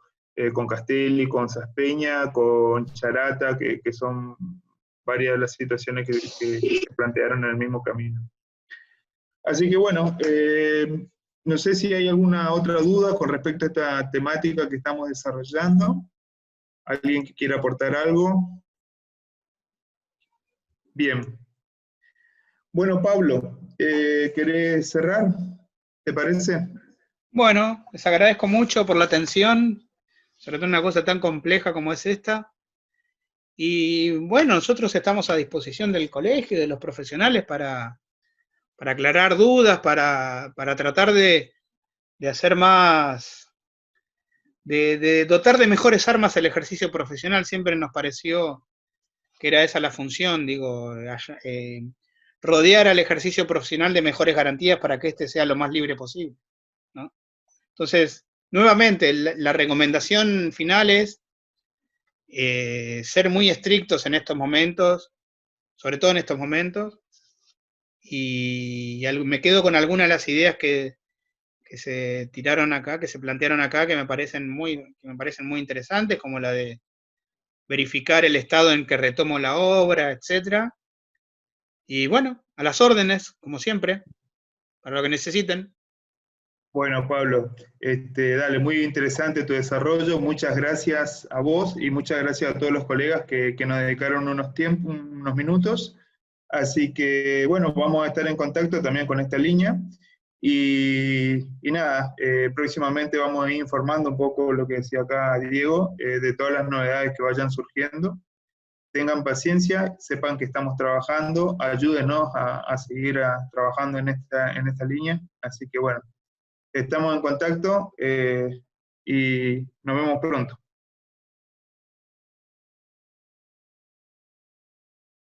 con Castelli, con Saspeña, con Charata, que son varias de las situaciones que se plantearon en el mismo camino. Así que bueno, no sé si hay alguna otra duda con respecto a esta temática que estamos desarrollando. ¿Alguien que quiera aportar algo? Bien. Bueno, Pablo, ¿querés cerrar? ¿Te parece? Bueno, les agradezco mucho por la atención, sobre todo en una cosa tan compleja como es esta. Y bueno, nosotros estamos a disposición del colegio y de los profesionales para aclarar dudas, para tratar de hacer más, de dotar de mejores armas el ejercicio profesional. Siempre nos pareció que era esa la función, digo, rodear al ejercicio profesional de mejores garantías para que éste sea lo más libre posible, ¿no? Entonces, nuevamente, la recomendación final es ser muy estrictos en estos momentos, sobre todo en estos momentos, y me quedo con algunas de las ideas que se tiraron acá, que se plantearon acá, que me parecen muy interesantes, como la de verificar el estado en que retomo la obra, etc. Y bueno, a las órdenes, como siempre, para lo que necesiten. Bueno, Pablo, dale, muy interesante tu desarrollo. Muchas gracias a vos y muchas gracias a todos los colegas que nos dedicaron unos minutos. Así que, bueno, vamos a estar en contacto también con esta línea. Y nada, próximamente vamos a ir informando un poco lo que decía acá Diego, de todas las novedades que vayan surgiendo. Tengan paciencia, sepan que estamos trabajando, ayúdenos a seguir trabajando en esta línea. Así que bueno, estamos en contacto y nos vemos pronto.